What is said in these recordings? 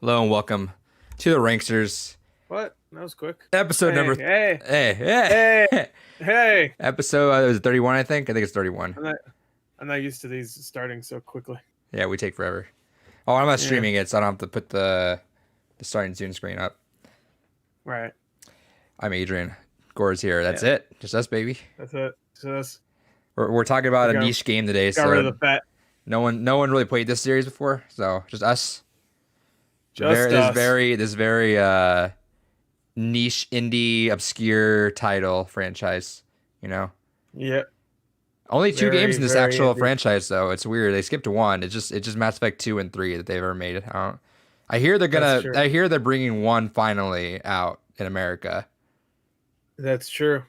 Hello and welcome to the Ranksters. What? That was quick. Episode number. Hey, hey, Hey. hey. Episode was it 31? I think it's 31. I'm not used to these starting so quickly. Yeah, we take forever. Oh, I'm not Yeah, streaming it, so I don't have to put the starting Zoom screen up. right. I'm Adrian. Gore's here. That's Yeah, it. Just us, baby. that's it. So that's We're talking about we a got niche game today, got rid of so the fat. no one really played this series before, so just us. Just us. This very niche indie obscure title franchise. You know. Yep. Only two Very, games in this very actual indie. franchise, though. It's weird. They skipped one. It's just Mass Effect 2 and 3 that they've ever made. I don't. I hear they're That's gonna. true. I hear they're bringing one finally out in America. That's true.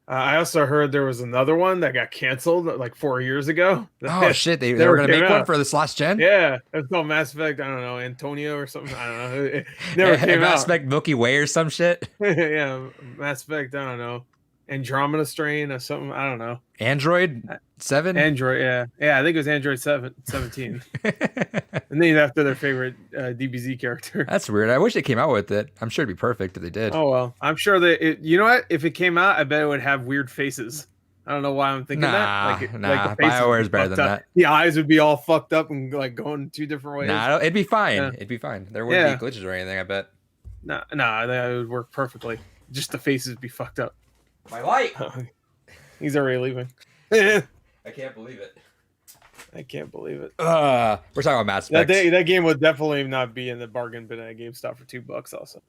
I also heard there was another one that got canceled like 4 years ago. Oh shit! They were Never gonna came make one out. for this last gen. Yeah, it's called Mass Effect. I don't know, Antonio or something. I don't know. It never came Mass out. Effect Milky Way or some shit. Yeah, Mass Effect. I don't know. Andromeda Strain or something. I don't know. Android 7. Android, yeah, I think it was Android 17, and named after their favorite DBZ character. That's weird. I wish they came out with it. I'm sure it'd be perfect if they did. Oh well, I'm sure that you know what? If it came out, I bet it would have weird faces. I don't know why I'm thinking that. Nah, Like, nah. like the faces would BioWare's be better fucked than up. that. The eyes would be all fucked up and like going two different ways. Nah, it'd be fine. Yeah. It'd be fine. There wouldn't Yeah. be glitches or anything. I bet. Nah, that would work perfectly. Just the faces would be fucked up. My light. He's already leaving. I can't believe it. I can't believe it. We're talking about Mass Effect. That game would definitely not be in the bargain bin at GameStop for $2 also.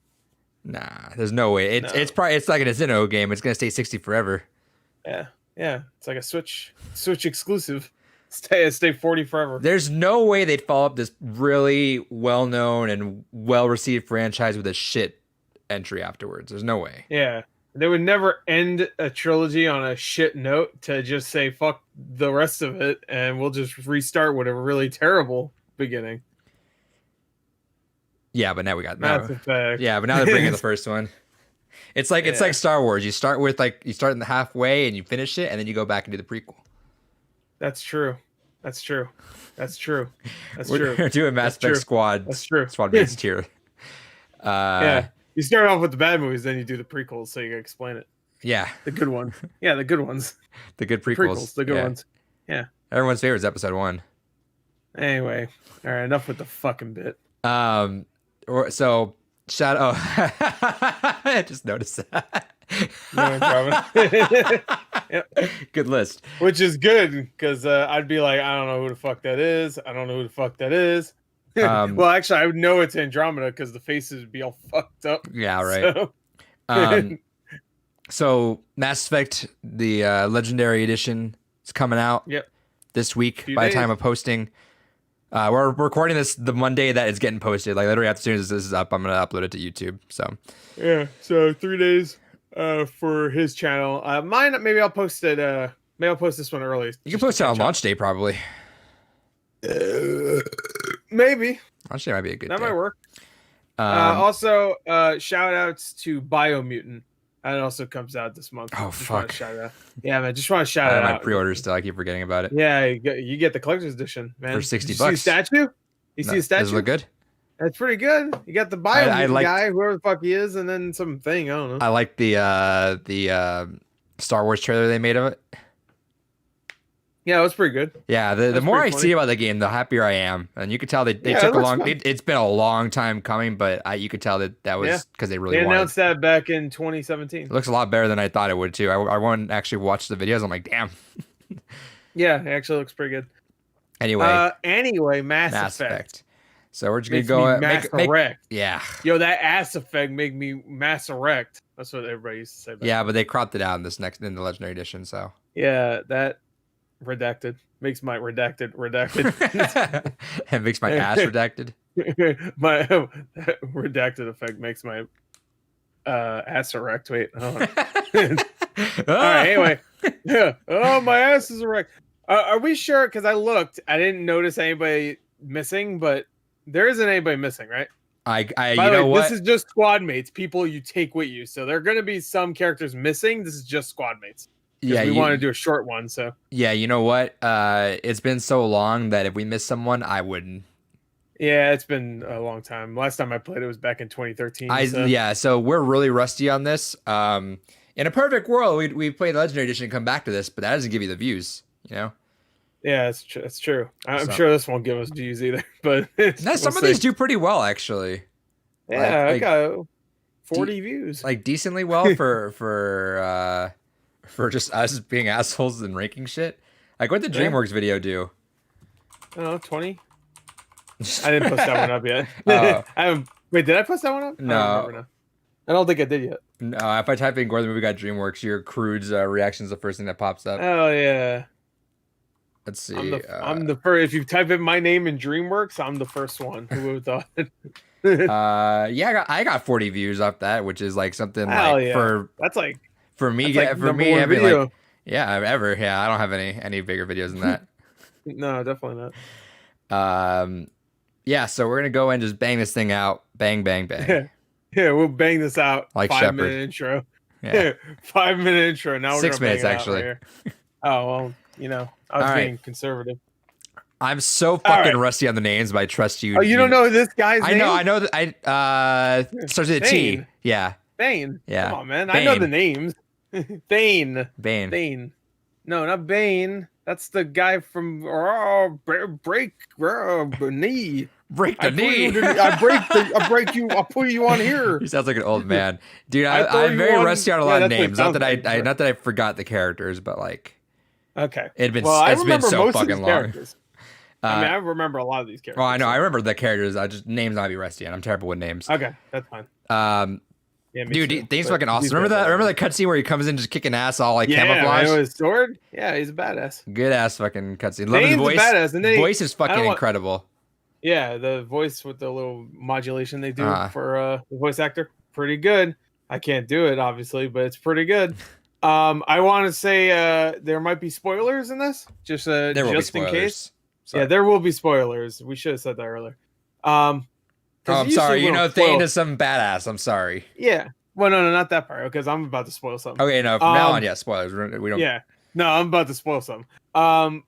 Nah, there's no way. It's probably like a Nintendo game. It's gonna stay 60 forever. Yeah. It's like a Switch exclusive. Stay 40 forever. There's no way they'd follow up this really well-known and well-received franchise with a shit entry afterwards. There's no way. Yeah. They would never end a trilogy on a shit note to just say fuck the rest of it and we'll just restart with a really terrible beginning. Yeah, but now we got Mass Effect. Yeah, but now they're bringing the first one. It's like Star Wars. You start in the halfway and you finish it, and then you go back and do the prequel. That's true. That's true. We're doing Mass Effect Squad. That's true. Squadmates tier. Yeah. You start off with the bad movies, then you do the prequels, so you can explain it. Yeah. The good one. Yeah, the good ones. The good prequels. The good ones. Yeah. Everyone's favorite is episode 1. Anyway, all right, enough with the fucking bit. So shout out. I just noticed that. No problem. Yep. Good list. Which is good because I'd be like, I don't know who the fuck that is. I don't know who the fuck that is. Well, actually, I would know it's Andromeda because the faces would be all fucked up. Yeah, right. So Mass Effect, the Legendary Edition, is coming out. Yep. This week Few by the days. time of posting. We're recording this the Monday that it's getting posted. Like literally as soon as this is up, I'm gonna upload it to YouTube. So yeah, so 3 days for his channel. Mine, maybe I'll post it. Maybe I'll post this one early. you can post it on launch day probably. Maybe Launch day might be a good that day. might work. Um, Shout outs to Biomutant. That also comes out this month. Oh, Just wanna fuck. shout it out. Yeah, man. Just want to I shout have it my out. pre-order still. I keep forgetting about it. Yeah, you get the collector's edition, man. For 60 Did you see the bucks. statue? You see the statue? Does it look good? That's pretty good. You got the I Biomutant like- guy, whoever the fuck he is, and then some thing. I don't know. I like the Star Wars trailer they made of it. Yeah, it was pretty good. Yeah, the That's more I pretty see funny. about the game, the happier I am. And you could tell they Yeah, took it a looks long. fun. It's been a long time coming, but you could tell that was Yeah. because they really They wanted. announced that back in 2017. It looks a lot better than I thought it would too. I won't actually watch the videos. I'm like, damn. Yeah, it actually looks pretty good. Anyway, Mass Mass Effect. Effect. So we're just gonna Makes go me Mass make Erect. yeah, Yo, that ass effect made me Mass Erect. That's what everybody used to say. Back yeah, but they cropped it out in the Legendary Edition. So Yeah, that redacted makes my redacted. it makes my ass redacted. My redacted effect makes my ass erect. Wait, hold on. All right, anyway. Yeah. Oh, my ass is erect. Are we sure? Because I looked, I didn't notice anybody missing, but there isn't anybody missing, right? I By you the know way, what? this is just squad mates, people you take with you. So there are going to be some characters missing. This is just squad mates. Yeah, we want to do a short one. So yeah, you know what? It's been so long that if we miss someone, I wouldn't. Yeah, it's been a long time. Last time I played it was back in 2013. Yeah, so we're really rusty on this. In a perfect world, we play the Legendary Edition and come back to this, but that doesn't give you the views, you know? Yeah, it's true. I'm So- sure this won't give us views either, but No, some of these do pretty well, actually. Yeah, I like- got 40 views. Like decently well for just us being assholes and ranking shit. Like what did Yeah. DreamWorks video do? I don't know, 20. I didn't post that one up yet. Wait, did I post that one up? No. I don't remember now. I don't think I did yet. No, if I type in GorTheMovieGod DreamWorks, your crude's reaction is the first thing that pops up. Oh yeah. Let's see. I'm the first. If you type in my name in DreamWorks, I'm the first one. Who would have thought? Yeah, I got 40 views off that, which is like something Hell like yeah. That's like having video. like I don't have any bigger videos than that. No, definitely not. Yeah, so we're gonna go and just bang this thing out, bang bang bang. Yeah, we'll bang this out. Like 5-minute intro. Yeah. 5-minute intro. Now we're 6 gonna bang minutes it out actually. right here. Oh well, I was All right. being conservative. I'm so fucking right. rusty on the names, but I trust you. Oh, you don't know this guy's name? I know that starts with a T. Thane. Yeah. Bane. Yeah. Come on, man. I know Bane. the names. Thane. Bane. Bane. No, not Bane. That's the guy from break knee. Break the knee. I break you. I'll put you on here. He sounds like an old man, dude. I throw I'm you very on- rusty on a Yeah, lot of that's what it names. Not sounds that like, I but- not that I forgot the characters, but like Okay. it's been Well, I it's been remember so most of fucking these long. characters. I mean, Uh, I remember a lot of these characters. oh, I know. I remember the characters. I just names not be rusty, and I'm terrible with names. Okay, that's fine. Yeah, me Dude, too. Dane's But fucking awesome. these Remember guys that? are- Remember the cutscene where he comes in just kicking ass, all like Yeah, camouflage. man, with his sword. Yeah, he's a badass. Good ass fucking cutscene. Love his Dane's a voice. badass, and then Voice is I fucking don't want- incredible. Yeah, the voice with the little modulation they do Uh-huh. for the voice actor, pretty good. I can't do it obviously, but it's pretty good. I want to say there might be spoilers in this, just There will be just in spoilers. case. Sorry. Yeah, there will be spoilers. We should have said that earlier. 'Cause Oh, I'm usually sorry. we You don't know, spoil- Thane is some badass. I'm sorry. Yeah. Well, no, not that part, because I'm about to spoil something. Okay, no. From now Um, on, yeah, spoilers. We don't. Yeah. No, I'm about to spoil something.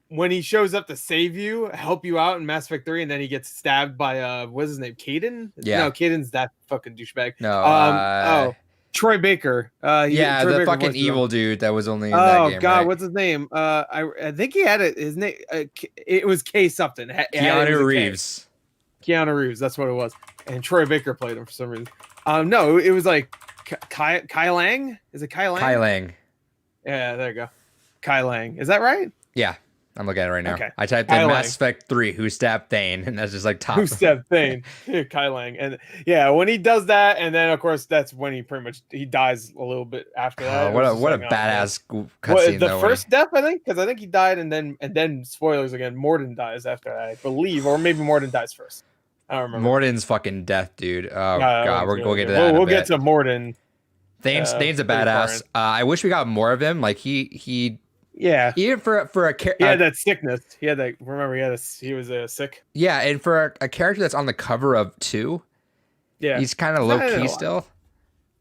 When he shows up to save you, help you out in Mass Effect 3, and then he gets stabbed by what's his name? Caden? Yeah. No, Caden's that fucking douchebag. No. Troy Baker. Yeah, Troy the Baker fucking voiced him. evil dude that was only in that Oh game. God, right? what's his name? I think he had it. His name. It was K something. It was a Keanu K. Reeves. Keanu Reeves. That's what it was. And Troy Baker played him for some reason. No, it was like Kai Lang. Is it Kai Lang? Kai Lang. Yeah, there you go. Kai Lang. Is that right? Yeah, I'm looking at it right now. Okay. I typed Kai in Lang. Mass Effect 3, who stabbed Thane, and that's just like top. Who said Thane? Kai Lang. And yeah, when he does that, and then of course that's when he pretty much he dies a little bit after that. Oh, It what was a just what a like, oh, man. badass What, cutscene the though. first death, I think, because I think he died, and then spoilers again. Morden dies after that, I believe, or maybe Morden dies first. I don't remember. Morden's fucking death, dude. Oh That god, one's we'll really get to good. that. We'll in a get bit. to Morden. Thane's a pretty far badass. in. I wish we got more of him. Like he Yeah, even for a he had that sickness. He had that. Remember, he was sick. yeah, and for a character that's on the cover of 2, Yeah, he's kind of not low in a key lot. still.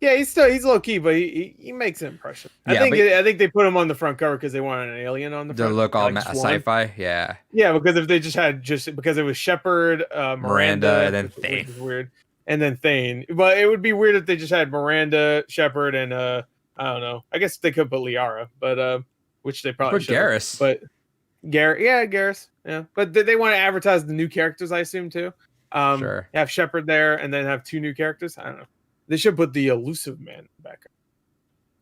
yeah, he's low key, but he makes an impression. Yeah, I think they put him on the front cover because they wanted an alien on the To front. look all like Swarm. sci-fi, yeah. Yeah, because if they just because it was Shepard, Miranda, and then which Thane. is weird, and then Thane. But it would be weird if they just had Miranda, Shepard, and I don't know. I guess they could put Liara, but which they probably Put should. Garrus. But Garrus, yeah. But they want to advertise the new characters, I assume too. Sure. Have Shepard there, and then have 2 new characters. I don't know. They should put the elusive man back.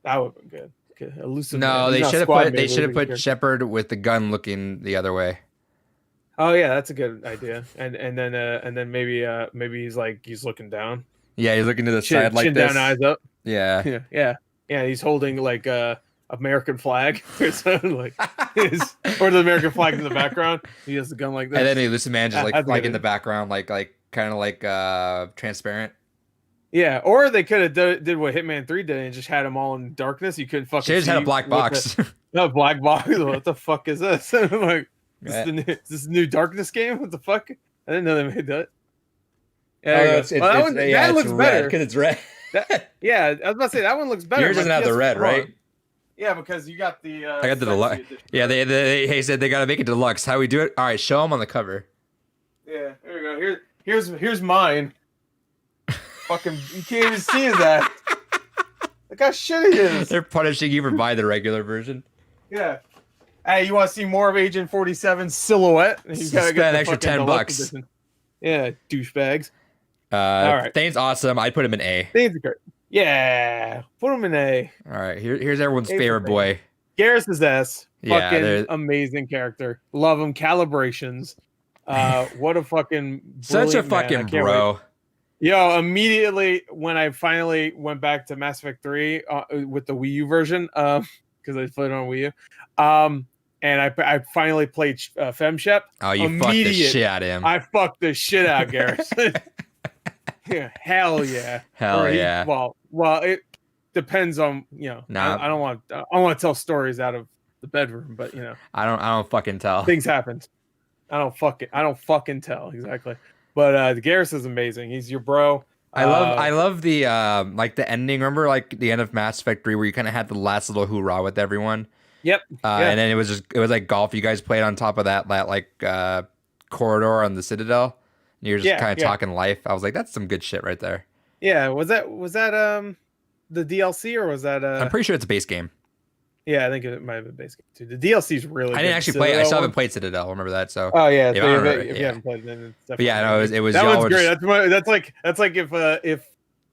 That would have been good. Okay, elusive. No, man. they He's not should have Squadmate, put but he's a good character. Shepard with the gun looking the other way. Oh yeah, that's a good idea. And then maybe he's looking down. Yeah, he's looking to the Chin, side like chin this. down, eyes up. Yeah. Yeah. He's holding like American flag or something or the American flag in the background. He has the gun like this. And then the elusive man just That's a like good in the idea. background, like kind of like transparent. Yeah, or they could have did what Hitman 3 did and just had them all in darkness. You couldn't fucking. She just had a see black what box. No black box. What the fuck is this? I'm like, Yeah. is this a new darkness game? What the fuck? I didn't know they made that. Yeah, Oh, there you go. it's Well, that looks better. because it's red. Yeah, I was about to say that one looks better. Yours My doesn't have the PS4 red, right? Yeah, because you got the. I got the Sexy deluxe. edition. Yeah, they said they gotta make it deluxe. How we do it? All right, show them on the cover. Yeah, there you go. Here's mine. Fucking, you can't even see his ass. Look how shitty he is. They're punishing you for buying the regular version. Yeah. Hey, you want to see more of Agent 47's silhouette? You gotta Spend get an the extra fucking $10. deluxe edition. Yeah, douchebags. All right. Thane's awesome. I'd put him in A. Thane's great. Yeah, put him in A. All right, here's everyone's A for favorite Thane. boy. Garrus is S. Yeah, Fucking amazing character. Love him. Calibrations. What a fucking Such a brilliant man. fucking I can't bro. wait. Yo, immediately when I finally went back to Mass Effect 3 with the Wii U version, because I played it on Wii U, and I finally played FemShep. Oh, you fucked the shit out of him. I fucked the shit out of Garrus. Yeah, hell yeah. Hell yeah. Well, it depends on, you know. Nah. I don't want to tell stories out of the bedroom, but you know. I don't fucking tell. Things happened. I don't fucking tell exactly. But the Garrus is amazing. He's your bro. I love the like the ending. Remember like the end of Mass Effect 3 where you kind of had the last little hoorah with everyone. Yep. And then it was like golf. You guys played on top of that like corridor on the Citadel. And you're just kind of talking life. I was like, that's some good shit right there. Yeah. Was that the DLC or was that I'm pretty sure it's a base game. Yeah, I think it might have been base game too. The DLC is really. I didn't actually play. I still haven't played Citadel. Remember that? So. Oh yeah. If You haven't played it, then it's but yeah, no, it was. That one's great. That's like if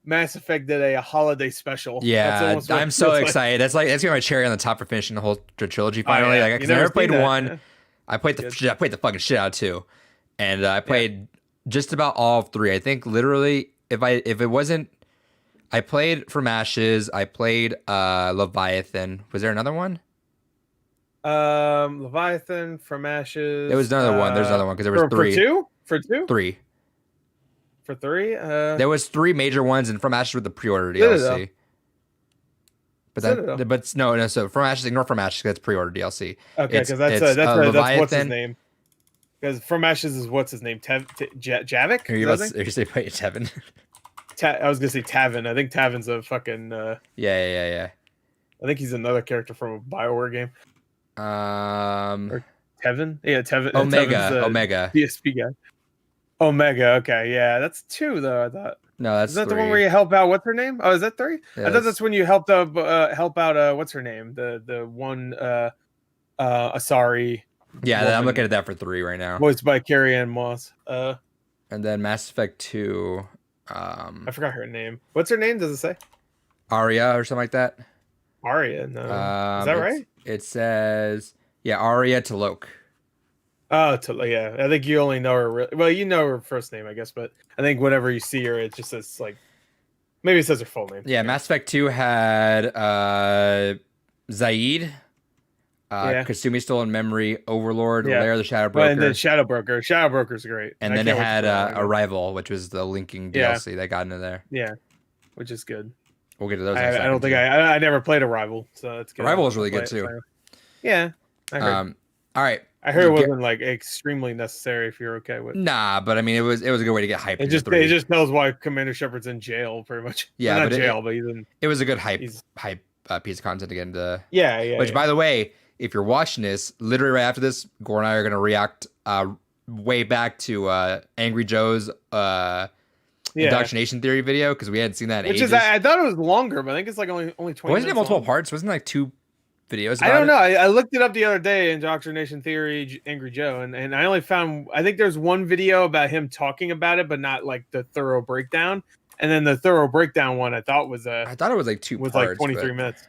Mass Effect did a holiday special. Yeah, I'm so excited. That's gonna be my cherry on the top for finishing the whole trilogy finally. Yeah. Like, because I never played one. Yeah. I played the fucking shit out of 2, and I played just about all 3. I think literally, if it wasn't, I played From Ashes. I played Leviathan. Was there another one? Leviathan, From Ashes. There was another one. There's another one because there was 3. For 2? 3. For 3? There was 3 major ones, and From Ashes with the pre-order DLC. But no. So From Ashes, ignore From Ashes. That's pre-order DLC. Okay, because that's what's his name. Because From Ashes is what's his name? Javik? Are you say Tevin? I was gonna say Tavin. I think Tavin's a fucking. Yeah. I think he's another character from a BioWare game. Or Tevin? Yeah, Tevin. Omega. PSP guy. Omega. Okay, yeah, that's 2 though. I thought. No, that's. Is that 3. the one where you help out? What's her name? Oh, is that 3? Yeah, I thought that's when you help out. What's her name? The one. Asari. Yeah, I'm looking at that for 3 right now. Voiced by Carrie-Anne Moss. And then Mass Effect 2. I forgot her name. What's her name? Does it say? Arya or something like that? Arya, no. Is that right? It says, Arya T'Loak. Oh, yeah. I think you only know her. Well, you know her first name, I guess, but I think whenever you see her, it just says like, maybe it says her full name. Yeah, Mass Effect 2 had Zaid, Kasumi Stolen Memory, Overlord, Lair the Shadow Broker. And then Shadow Broker. Shadow Broker's great. And then it had Arrival, which was the linking DLC that got into there. Yeah, which is good. We'll get to those. I don't think I never played Arrival, so that's good. Arrival is really good too. Yeah, I heard. All right. I heard it wasn't like extremely necessary if you're okay with. Nah, but I mean, it was a good way to get hyped. It just tells why Commander Shepard's in jail, pretty much. Yeah, not jail, but he's in. It was a good hype piece of content to get into. Yeah. Which, by the way, if you're watching this, literally right after this, Gore and I are going to react way back to Angry Joe's indoctrination theory video because we hadn't seen that in ages. I thought it was longer, but I think it's like only 20 Wasn't it multiple parts? Wasn't it like 2 videos? I don't know. I looked it up the other day, indoctrination theory, Angry Joe, and I only found, I think there's one video about him talking about it, but not like the thorough breakdown. And then the thorough breakdown one I thought it was like 2 parts. Like 23 minutes.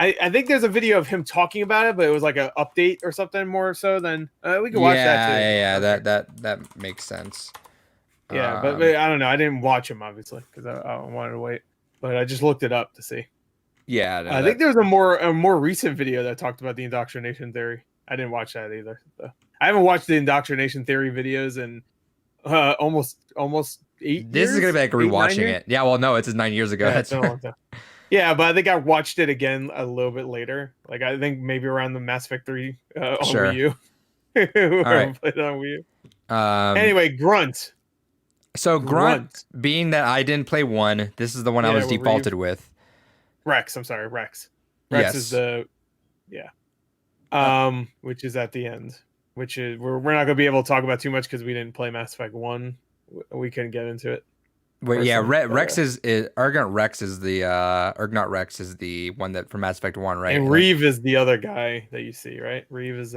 I think there's a video of him talking about it, but it was like an update or something more so than we could watch that too. Yeah, that makes sense. Yeah, but I don't know. I didn't watch him obviously because I wanted to wait, but I just looked it up to see. Yeah, I think there was a more recent video that talked about the indoctrination theory. I didn't watch that either. So. I haven't watched the indoctrination theory videos in almost 8 This years? is gonna be like rewatching it. Yeah, well, no, it's 9 years ago. Yeah, it's been a long time. Yeah, but I think I watched it again a little bit later. Like I think maybe around the Mass Effect 3 on Wii U. All right. Played on Wii U. Anyway, Grunt. So Grunt, being that I didn't play 1, this is the one I was defaulted with. Rex. I'm sorry, Rex. Rex is which is at the end. Which is we're not gonna be able to talk about too much because we didn't play Mass Effect 1 we couldn't get into it. Wait, yeah, Rex but, is Argont Rex is the Argonaut Rex is the one that from Mass Effect 1, right? and Reeve is the other guy that you see, right? Reeve is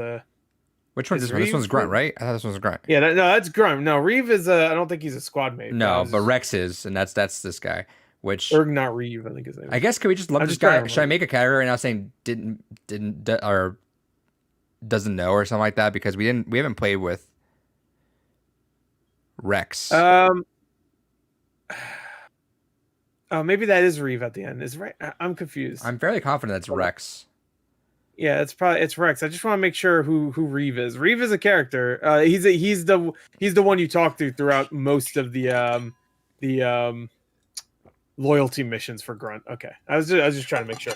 Which one's is this one? This one's Reeve? Grunt, right? I thought this one's Grunt. Yeah, no, that's Grunt. No, Reeve is I don't think he's a squad mate. No, but Rex is, and that's this guy. Which Not Reeve, I think his name. I guess could we just love this guy? Should I make a category now saying didn't or doesn't know or something like that because we haven't played with Rex. Oh, maybe that is Reeve at the end. Is right? I'm confused. I'm fairly confident that's Rex. Yeah, it's Rex. I just want to make sure who Reeve is. Reeve is a character. He's the one you talk to throughout most of the loyalty missions for Grunt. Okay, I was just trying to make sure.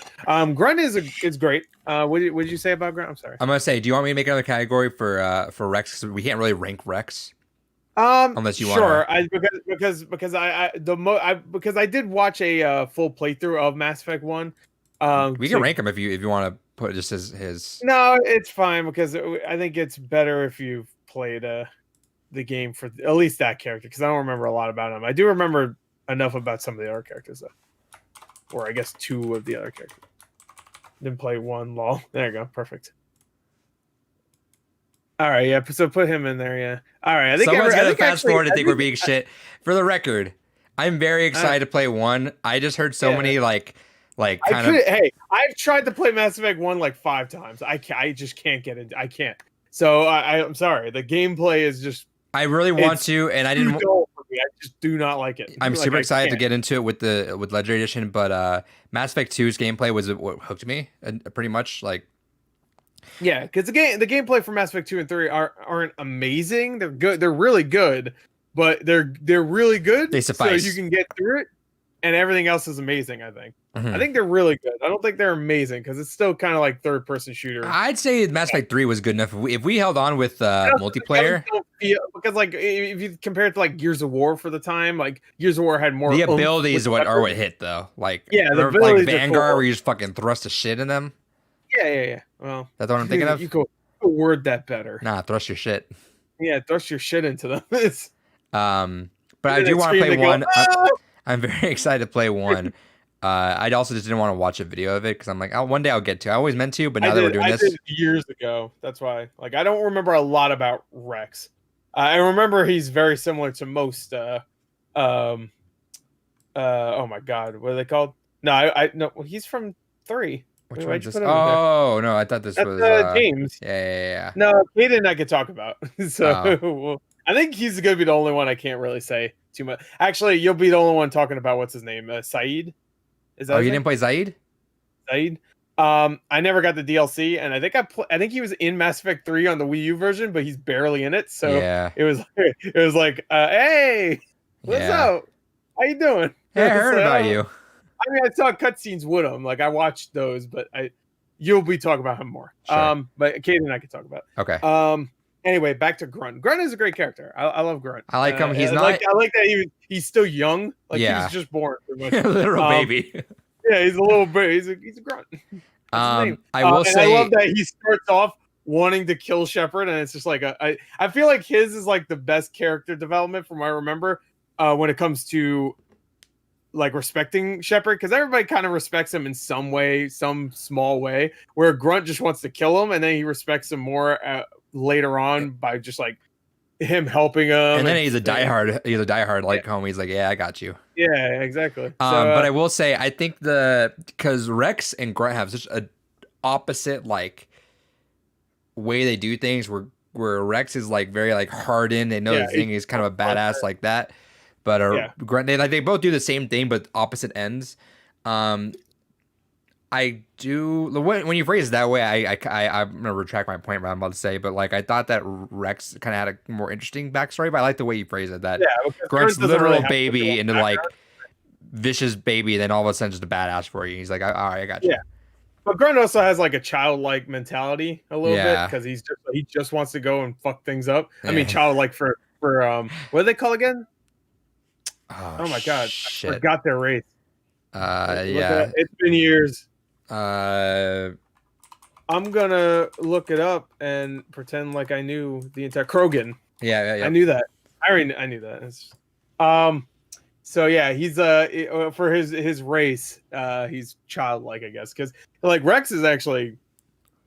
Grunt is great. What did you say about Grunt? I'm sorry. I'm gonna say, do you want me to make another category for Rex? Because we can't really rank Rex. Unless you sure. want Because I did watch a full playthrough of Mass Effect 1. We can rank him if you want to put just his. No, it's fine because I think it's better if you've played the game for at least that character because I don't remember a lot about him. I do remember enough about some of the other characters though, or I guess 2 of the other characters. Didn't play 1. Lol. There you go. Perfect. All right, yeah. So put him in there, yeah. All right, I think Someone's gonna fast forward and think we're being shit. For the record, I'm very excited to play 1. I just heard so many like kind of. Hey, I've tried to play Mass Effect 1 like 5 times. I just can't get it. I can't. So I'm sorry. The gameplay is just. I really want to, and I didn't. I just do not like it. I'm super excited to get into it with Legendary Edition, but Mass Effect 2's gameplay was what hooked me, pretty much like. Yeah, because the gameplay for Mass Effect 2 and 3 aren't amazing. They're good. They're really good, but they're really good. They suffice. So you can get through it, and everything else is amazing. I think. Mm-hmm. I think they're really good. I don't think they're amazing because it's still kind of like third-person shooter. I'd say Mass Effect 3 was good enough. If we held on with multiplayer, because like if you compare it to like Gears of War for the time, like Gears of War had more. The abilities are what hit though. Like yeah, the like Vanguard where you just fucking thrust a shit in them. Yeah. Well, that's what I'm thinking of. You could word that better. Nah, thrust your shit. Yeah, thrust your shit into them. But I do want to play 1. I'm very excited to play 1. I also just didn't want to watch a video of it because I'm like, one day I'll get to. I always meant to, but now that we're doing this, I did years ago. That's why. Like, I don't remember a lot about Rex. I remember he's very similar to most. Oh my God, what are they called? No, no. He's from 3. Which one? Oh no, I thought this was James. Yeah. No, Kaden I could talk about. So I think he's gonna be the only one I can't really say too much. Actually, you'll be the only one talking about what's his name, Saeed. Is that? You didn't play Zaid? Saeed. I never got the DLC, and I think he was in Mass Effect 3 on the Wii U version, but he's barely in it. So yeah. it was like, hey, what's up? How you doing? Hey, I heard about you. I mean, I saw cutscenes with him. Like I watched those, but you'll be talking about him more. Sure. But Kaden and I could talk about. Okay. Anyway, back to Grunt. Grunt is a great character. I love Grunt. I like him. He's not. I like that he's still young. Like he was just born. Pretty much. Literal baby. Yeah, he's a little bit. He's a Grunt. I will say. I love that he starts off wanting to kill Shepard, and it's just like I feel like his is like the best character development from what I remember when it comes to like respecting Shepard, because everybody kind of respects him in some way, some small way, where Grunt just wants to kill him, and then he respects him more later on by just like him helping him. And then he's a diehard like homie. He's like, yeah, I got you. Yeah, exactly. But I will say, I think because Rex and Grunt have such a opposite like way they do things, where Rex is like very like hardened. They know the thing. He's kind of a badass like that. But Grunt, they both do the same thing, but opposite ends. I do when you phrase it that way. I'm gonna retract my point. What I'm about to say, but like I thought that Rex kind of had a more interesting backstory. But I like the way you phrase it. That Grunt's literal baby into like vicious baby, and then all of a sudden just a badass for you. He's like, all right, I got you. Yeah. But Grunt also has like a childlike mentality a little bit because he just wants to go and fuck things up. Yeah. I mean, childlike for what do they call again? Oh my God, shit. I forgot their race. Yeah, it's been years. I'm gonna look it up and pretend like I knew the entire Krogan. Yeah. I knew that. I knew that. So yeah, he's for his race, he's childlike, I guess, because like Rex is actually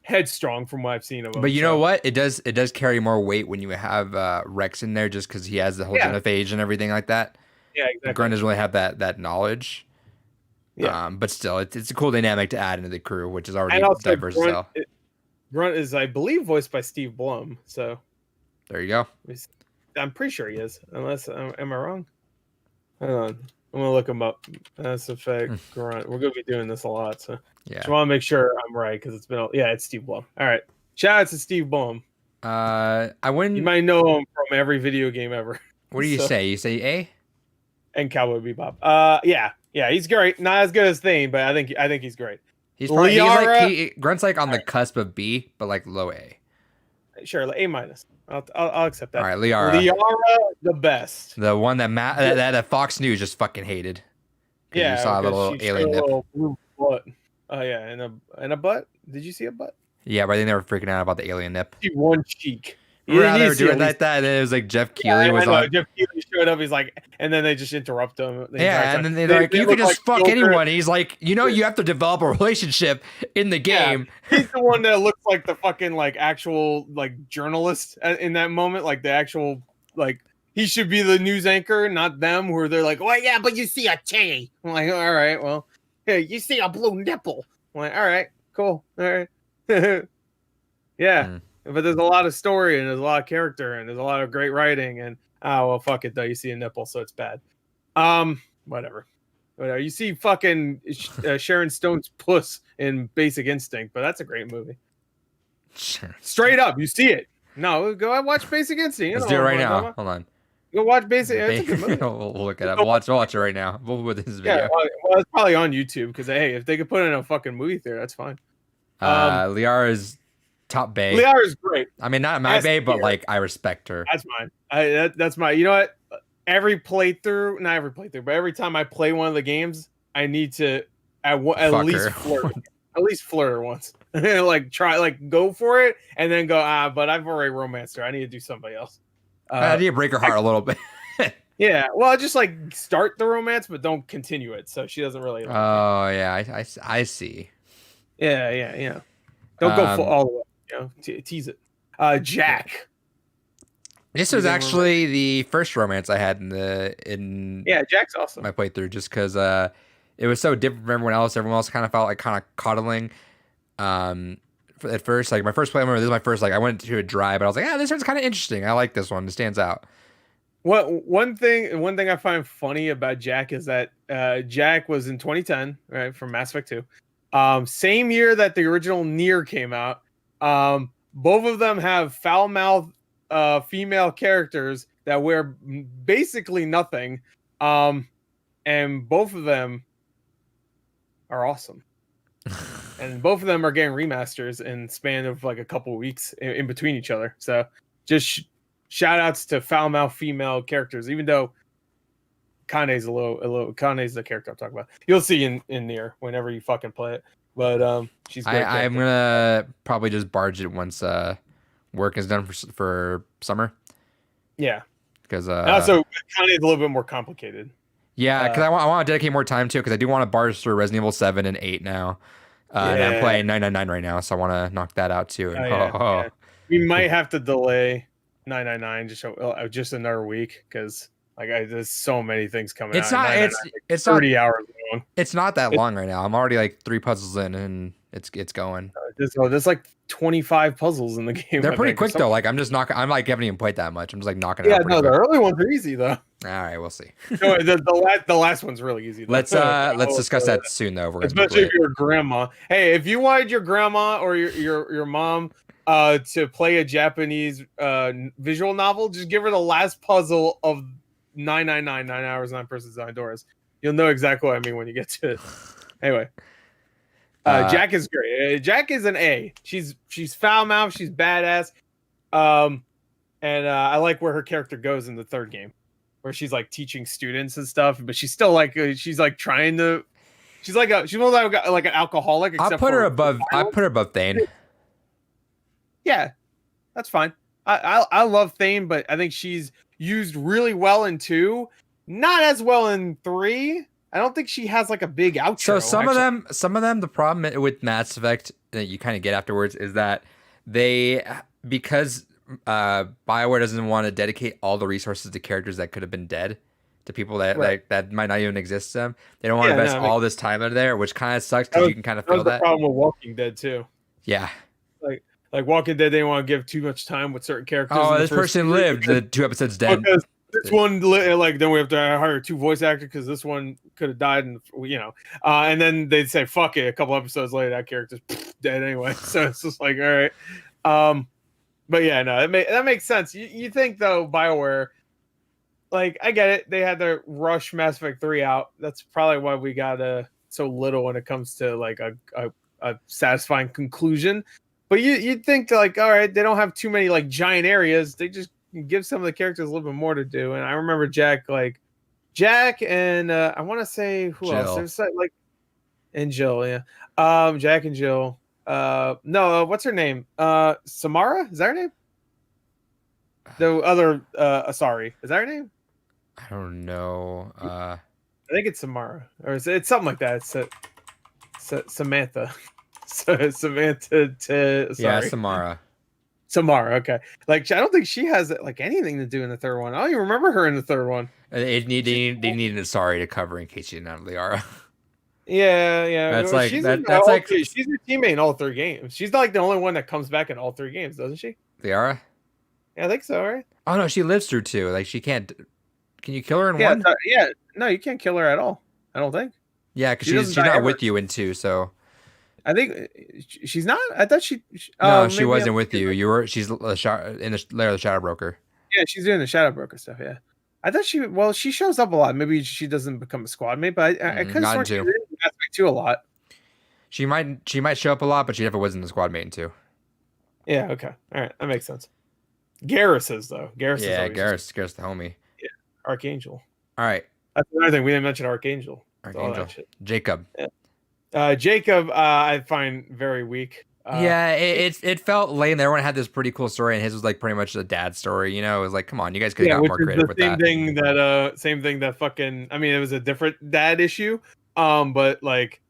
headstrong from what I've seen of him. But you know what? It does carry more weight when you have Rex in there, just because he has the whole genophage and everything like that. Yeah, exactly. Grunt doesn't really have that knowledge. Yeah. But still, it's a cool dynamic to add into the crew, which is already diverse as hell. Grunt is, I believe, voiced by Steve Blum. So there you go. I'm pretty sure he is. Unless, am I wrong? Hold on. I'm gonna look him up. Mass Effect Grunt. We're gonna be doing this a lot, so just want to make sure I'm right because it's been. It's Steve Blum. All right. Shout out to Steve Blum. I wouldn't. You might know him from every video game ever. What do you say? You say A? And Cowboy Bebop. Yeah, he's great. Not as good as Thane, but I think he's great. He's probably Grunt's like on the cusp of B, but like low A. Sure, A minus. I'll accept that. All right, Liara. Liara, the best. The one that Fox News just fucking hated. Yeah, you saw a little alien nip. Blue butt. Oh yeah, and a butt. Did you see a butt? Yeah, but I think they were freaking out about the alien nip. One cheek. Remember they were doing that, and it was like Jeff Keighley was on. Jeff Keighley showed up. He's like, and then they just interrupt him. And then they're like, you can just fuck anyone. He's like, you have to develop a relationship in the game. Yeah, he's the one that looks like the fucking like actual like journalist in that moment, like the actual like he should be the news anchor, not them. Where they're like, well, yeah, but you see a T. I'm like, all right, well, hey, you see a blue nipple. I'm like, all right, cool, all right, yeah. But there's a lot of story and there's a lot of character and there's a lot of great writing and fuck it though, you see a nipple, so it's bad. Whatever. You see fucking Sharon Stone's puss in Basic Instinct, but that's a great movie. Straight up, you see it. No, go watch Basic Instinct. Let's do it right now. Hold on. Go watch Basic. It's a good movie. We'll look it up. Watch it right now. With this video. Yeah, well, it's probably on YouTube because hey, if they could put it in a fucking movie theater, that's fine. Liara's top bae. Liara's great. I mean, not my bae, but like I respect her. That's mine. That's my. You know what? Not every playthrough, but every time I play one of the games, I need to at least flirt. At least flirt her once. Like go for it, and then go. But I've already romanced her. I need to do somebody else. I need to break her heart a little bit. Yeah, well, just like start the romance, but don't continue it, so she doesn't really. Yeah, I see. Yeah. Don't go all the way. Tease it. Jack. This was actually the first romance I had in Jack's awesome. My playthrough, just because it was so different from everyone else. Everyone else kind of felt like kind of coddling. At first, like my first play, I remember this is my first. Like I went to a dry, but I was like, this one's kind of interesting. I like this one. It stands out. One thing I find funny about Jack is that Jack was in 2010, right, from Mass Effect 2. Same year that the original Nier came out. Both of them have foul-mouthed female characters that wear basically nothing, and both of them are awesome. And both of them are getting remasters in span of like a couple weeks in between each other. So just shout outs to foul-mouthed female characters, even though Kane's Kane's the character I'm talking about. You'll see in Nier whenever you fucking play it. But she's great. I'm gonna probably just barge it once work is done for summer. Yeah, because also Kane is a little bit more complicated. Yeah, because I want to dedicate more time to it because I do want to barge through Resident Evil 7 and 8 now. And I'm playing 999 right now, so I want to knock that out too. And, We might have to delay 999 just another week because there's so many things coming out. It's 30 hours long. It's not that long right now. I'm already like 3 puzzles in and it's going. There's like 25 puzzles in the game. They're pretty quick though. Like I'm like haven't even played that much. I'm just like knocking it out. Yeah, no, the early ones are easy though. All right, we'll see. No, the last one's really easy. Though. Let's discuss that soon though. Especially if you're a grandma. Hey, if you wanted your grandma or your mom to play a Japanese visual novel, just give her the last puzzle of 999, 9 hours, 9 persons, 9 doors. You'll know exactly what I mean when you get to it. Anyway, Jack is great. Jack is an A. She's foul-mouthed. She's badass. And I like where her character goes in the third game, where she's like teaching students and stuff, but she's still like trying to. She's like an alcoholic. I'll put her above Thane. Yeah, that's fine. I love Thane, but I think she's used really well in 2, not as well in 3. I don't think she has like a big outro. So some of them, the problem with Mass Effect that you kind of get afterwards is that because BioWare doesn't want to dedicate all the resources to characters that could have been dead, to people that might not even exist to them. They don't want to invest all this time into there, which kind of sucks because you can kind of feel that. The problem with Walking Dead too. Yeah. Like Walking Dead, they didn't want to give too much time with certain characters. Oh, this person lived. The 2 episodes dead. Because this one, like, then we have to hire 2 voice actors because this one could have died, and and then they'd say, "Fuck it." A couple episodes later, that character's dead anyway. So it's just like, all right. But yeah, no, that makes sense. You think though, BioWare, like, I get it. They had to rush Mass Effect 3 out. That's probably why we got so little when it comes to like a satisfying conclusion. But you'd think like, all right, they don't have too many like giant areas. They just give some of the characters a little bit more to do. And I remember Jack and I want to say who Jill. else? There's like and Jill, yeah. Jack and Jill. No, what's her name? Samara? Is that her name? The other Asari. Is that her name? I don't know. I think it's Samara, or it's something like that. It's Samantha. So Samantha sorry. Yeah, Samara. Okay. Like, I don't think she has like anything to do in the third one. I don't even remember her in the third one. They needed an Asari to cover in case you didn't know Liara. Yeah. That's well, like she's she's your teammate in all 3 games. She's like the only one that comes back in all 3 games, doesn't she? Liara? Yeah, I think so, right? Oh no, she lives through 2. Like, she can't. Can you kill her in 1? No, you can't kill her at all. I don't think. Yeah, because she's not with you in 2, so. I think she's not. I thought she. No, she wasn't with you. She's in the lair of the Shadow Broker. Yeah, she's doing the Shadow Broker stuff. Yeah, I thought she shows up a lot. Maybe she doesn't become a squad mate, but I could have sworn she did in Aspect 2 a lot. She might show up a lot, but she never was in the squad mate in 2. Yeah. Okay. All right. That makes sense. Garrus is though. Garrus. Yeah, Garrus the homie. Yeah. Archangel. All right. That's another thing we didn't mention. Archangel. Jacob. Yeah. Jacob, I find very weak. It felt lame. Everyone had this pretty cool story, and his was like pretty much a dad story. It was like, come on, you guys could have got more creative with that. Same thing that fucking. I mean, it was a different dad issue. But like,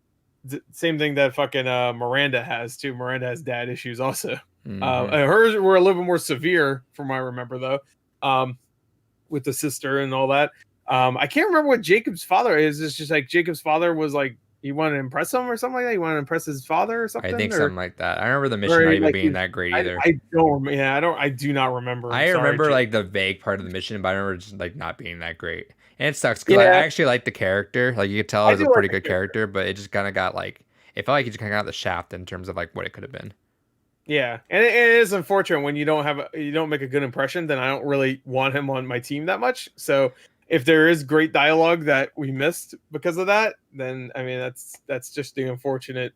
same thing that fucking Miranda has too. Miranda has dad issues also. Mm-hmm. Hers were a little bit more severe, from what I remember though. With the sister and all that. I can't remember what Jacob's father is. It's just like Jacob's father was like. You want to impress him or something like that? You want to impress his father or something? I think something like that. I remember the mission not even being that great either. I do not remember. I remember like the vague part of the mission, but I remember just like not being that great. And it sucks because I actually like the character. Like, you could tell it was a pretty good character, but it just kind of got like, it felt like he just kind of got the shaft in terms of like what it could have been. Yeah, and it is unfortunate when you don't make a good impression. Then I don't really want him on my team that much. So. If there is great dialogue that we missed because of that, then I mean that's just the unfortunate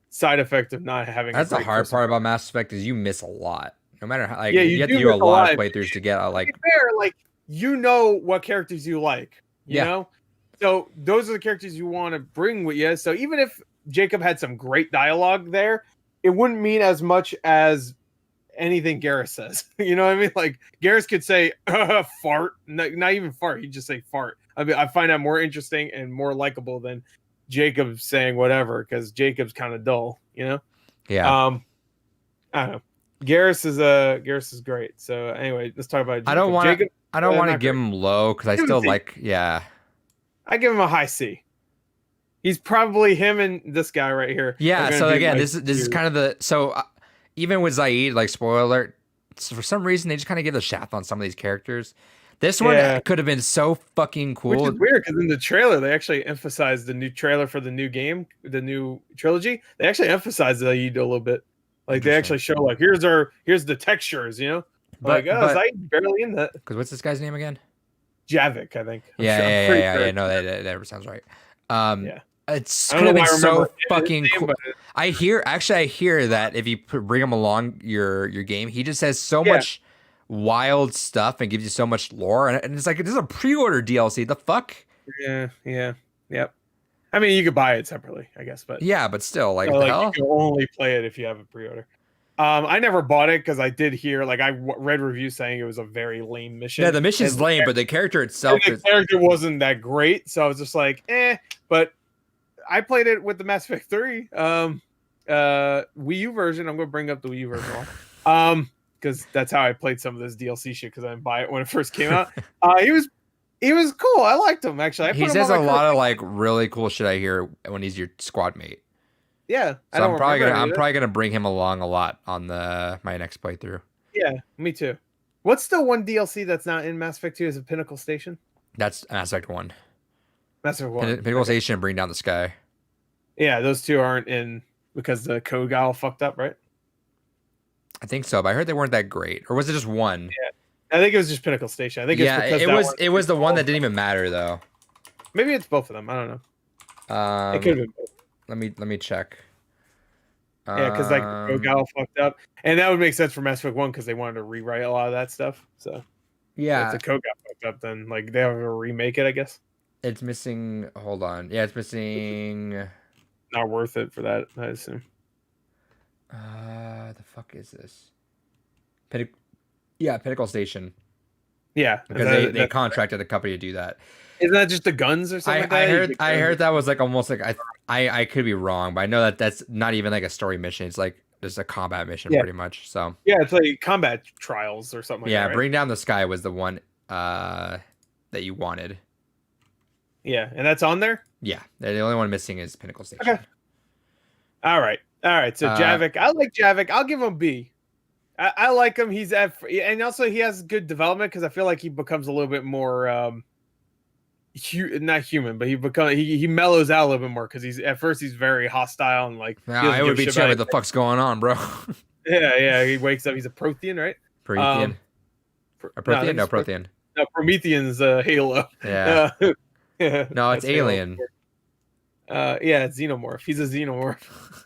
side effect of not having. That's the hard part about Mass Effect is you miss a lot. No matter how, like, you have to do a lot of playthroughs to get like. To be fair, like, what characters you like, you know, so those are the characters you want to bring with you. So even if Jacob had some great dialogue there, it wouldn't mean as much as anything Garrus says. You know what I mean? Like, Garrus could say fart, not even fart, he'd just say fart. I mean, I find that more interesting and more likable than Jacob saying whatever, because Jacob's kind of dull, you know? Yeah. I don't know. Garrus is great. So anyway, let's talk about Jacob. I don't want to give him low because I still like. I give him a high C. He's probably him and this guy right here. Yeah. So again, this is kind of the even with Zaid, like, spoiler alert, for some reason they just kind of give the shaft on some of these characters. This one could have been so fucking cool. Which is weird because in the trailer they actually emphasized the new trailer for the new game, the new trilogy. They actually emphasized Zaid a little bit. Like, they actually show like here's the textures, you know. But Zaid's barely in that. Because what's this guy's name again? Javik, I think. Yeah. No, that sounds right. Yeah. It's gonna be so fucking cool. I hear that if you bring him along your game, he just has so much wild stuff and gives you so much lore, and it's like, this is a pre-order DLC. The fuck? Yep. I mean, you could buy it separately, I guess, but but still, like, the hell? You can only play it if you have a pre-order. I never bought it because I did hear, like, read reviews saying it was a very lame mission. Yeah, the mission's lame, but the character itself the character wasn't that great, so I was just like, eh. But I played it with the Mass Effect 3 Wii U version. I'm gonna bring up the Wii U version, because that's how I played some of this DLC shit, because I didn't buy it when it first came out. He was cool. I liked him, actually. He says a lot of like really cool shit I hear when he's your squad mate. Yeah, so I'm probably gonna bring him along a lot on my next playthrough. Yeah, me too. What's the one DLC that's not in Mass Effect 2? Is it Pinnacle Station? That's Mass Effect 1. Mass Effect 1. Pinnacle Station and Bring Down the Sky. Yeah, those two aren't in because the code got all fucked up, right? I think so, but I heard they weren't that great. Or was it just one? Yeah, I think it was just Pinnacle Station. I think it was the one that didn't even matter though. Maybe it's both of them. I don't know. It could have been both. Let me check. Yeah, because like the code got all fucked up, and that would make sense for Mass Effect 1 because they wanted to rewrite a lot of that stuff. So yeah, if the code got fucked up, then like they have to remake it, I guess. It's missing. Hold on. Yeah, it's missing. Not worth it for that, I assume. The fuck is this? Pinnacle Station. Yeah, because they contracted a company to do that. Isn't that just the guns or something? I heard that was like almost like I could be wrong, but I know that that's not even like a story mission. It's like just a combat mission, pretty much. So yeah, it's like combat trials or something. Yeah, like that, right? Bring Down the Sky was the one that you wanted. Yeah, and that's on there. Yeah, the only one missing is Pinnacle Station. Okay. All right. So Javik, I like Javik. I'll give him B. I like him. He's and also he has good development because I feel like he becomes a little bit more not human, but he mellows out a little bit more because at first he's very hostile and like. I would be chill. What the fuck's going on, bro? Yeah. He wakes up. He's a Prothean, right? Prothean. A Prothean? No, Prothean. No, Promethean's Halo. Yeah. No, it's Alien. Yeah, it's Xenomorph. He's a Xenomorph.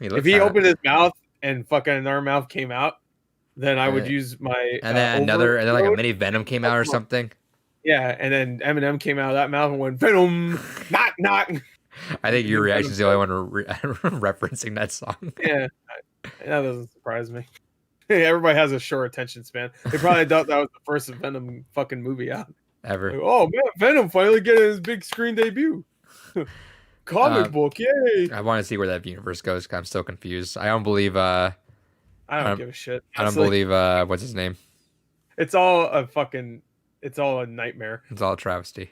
If he opened his mouth and fucking our mouth came out, then I would use my. And then like a mini Venom came out or something. Yeah, and then Eminem came out of that mouth and went Venom, not. I think your reaction is the only one referencing that song. Yeah, that doesn't surprise me. Everybody has a short attention span. They probably thought that was the first Venom fucking movie out ever. Like, oh man, Venom finally getting his big screen debut. Comic book, yay! I want to see where that universe goes. Cause I'm still confused. I don't believe. I don't give a shit. I don't believe. What's his name? It's all a nightmare. It's all a travesty.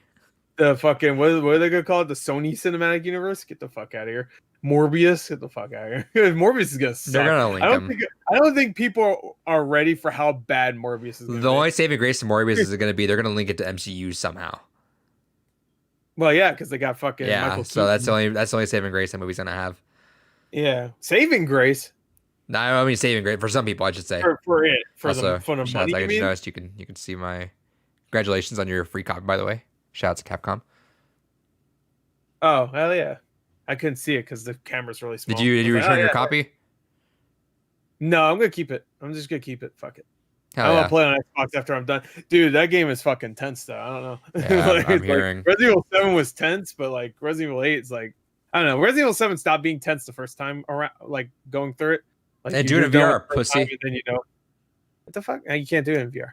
The fucking what are they gonna call it? The Sony Cinematic Universe? Get the fuck out of here. Morbius, get the fuck out of here. Morbius is gonna suck. They're gonna link him. I don't think people are ready for how bad Morbius is. The only saving grace to Morbius is gonna be they're gonna link it to MCU somehow. Well, yeah, because they got fucking Michael so Keaton. that's the only saving grace that movie's gonna have. Yeah, saving grace. No, I mean saving grace for some people, I should say. For also, the fun of money. I just noticed you can see my congratulations on your free copy, by the way. Shout out to Capcom. Oh hell yeah! I couldn't see it because the camera's really small. Did you return your copy? No, I'm gonna keep it. I'm just gonna keep it. Fuck it. Hell I want to play on Xbox after I'm done. Dude, that game is fucking tense though. I don't know. Yeah, I'm hearing. Resident Evil 7 was tense, but like Resident Evil 8 is like I don't know. Resident Evil 7 stopped being tense the first time around, like going through it. Like and do it in VR, pussy. And then what the fuck? You can't do it in VR.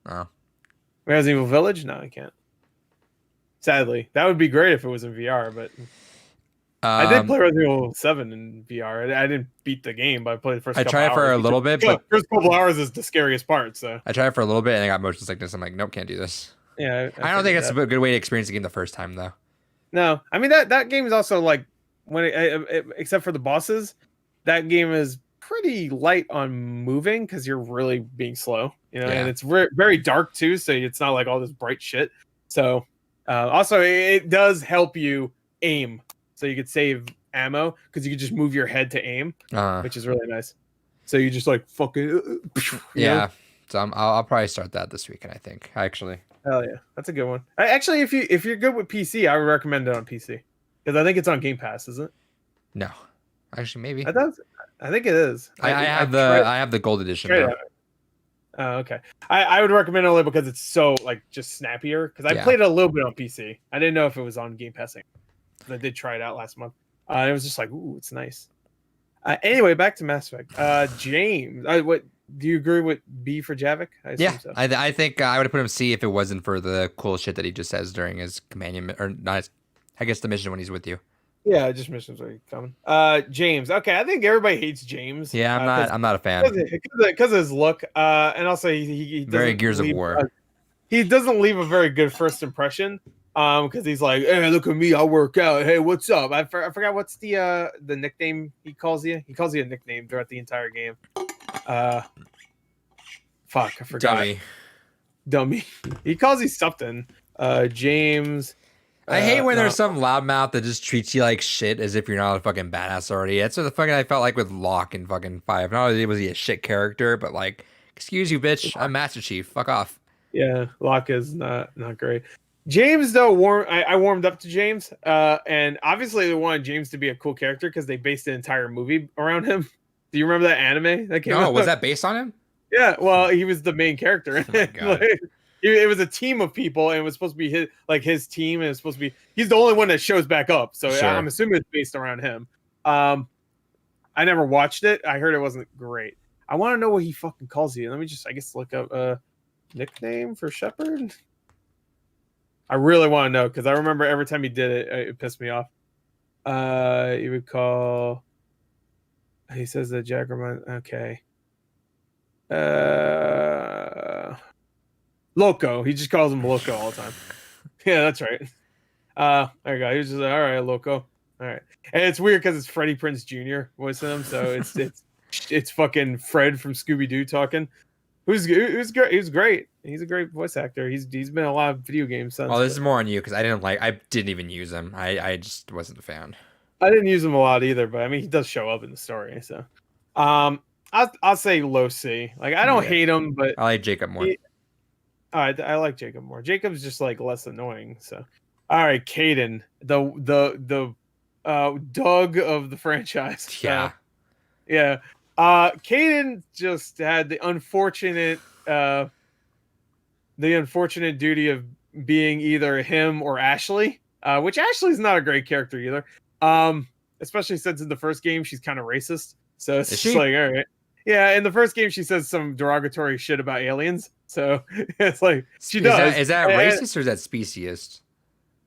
Oh. Resident Evil Village? No, I can't. Sadly, that would be great if it was in VR, but I did play Resident Evil 7 in VR. I didn't beat the game, but I played the first. I tried it for a little bit, but first couple hours is the scariest part. So I tried it for a little bit, and I got motion sickness. I'm like, nope, can't do this. Yeah, I don't think that's a good way to experience the game the first time, though. No, I mean that game is also like except for the bosses, that game is pretty light on moving because you're really being slow, and it's very dark too. So it's not like all this bright shit. So also it does help you aim. So you could save ammo because you could just move your head to aim, which is really nice. So you just like fucking yeah. So I'll probably start that this weekend. I think actually. Hell yeah, that's a good one. Actually, if you're good with PC, I would recommend it on PC because I think it's on Game Pass, isn't it? No, actually maybe. I think it is. I have the gold edition. Oh, okay. I would recommend it only because it's so like just snappier. Because I played it a little bit on PC. I didn't know if it was on Game Pass. I did try it out last month. It was just like, ooh, it's nice. Anyway, back to Mass Effect. James, what do you agree with B for Javik? I Yeah, assume so. I think I would have put him C if it wasn't for the cool shit that he just says during his companion or not. I guess the mission when he's with you. Yeah, just missions are coming. James. Okay, I think everybody hates James. Yeah, Because I'm not a fan. because of his look. And also he Very doesn't Gears of leave. War. He doesn't leave a very good first impression. Because he's like, hey, look at me, I work out. Hey, what's up? I forgot what's the nickname he calls you. He calls you a nickname throughout the entire game. Fuck, I forgot. Dummy. He calls you something. James. I hate when there's some loudmouth that just treats you like shit as if you're not a fucking badass already. That's what the fucking I felt like with Locke in fucking 5. Not only was he a shit character, but like, excuse you, bitch, I'm Master Chief. Fuck off. Yeah, Locke is not great. James though, I warmed up to James, and obviously they wanted James to be a cool character because they based the entire movie around him. Do you remember that anime that came out? No, was that based on him? Yeah, well, he was the main character. Oh my God. It was a team of people, and it was supposed to be his team, and it's supposed to be he's the only one that shows back up. So Sure. I'm assuming it's based around him. I never watched it. I heard it wasn't great. I want to know what he fucking calls you. Let me just, I guess, look up a nickname for Shepard. I really want to know because I remember every time he did it, it pissed me off. He would call. He says the Jaggerman. Okay. Loco. He just calls him Loco all the time. Yeah, that's right. There you go. He was just like, all right, Loco. All right. And it's weird because it's Freddie Prinze Jr. voicing him, so it's fucking Fred from Scooby Doo talking. Who's great. He was great. He's a great voice actor. He's been in a lot of video games since. Oh, this is more on you because I didn't even use him. I just wasn't a fan. I didn't use him a lot either, but I mean he does show up in the story. So, I'll say low C. Like I don't hate him, but I like Jacob more. I like Jacob more. Jacob's just like less annoying. So, all right, Kaden, the Doug of the franchise. Yeah. Yeah. Kaden just had the unfortunate duty of being either him or Ashley, which Ashley's not a great character either. Especially since in the first game she's kind of racist. So it's just like, all right. Yeah, in the first game she says some derogatory shit about aliens. So it's like she does. Is that racist or is that speciest?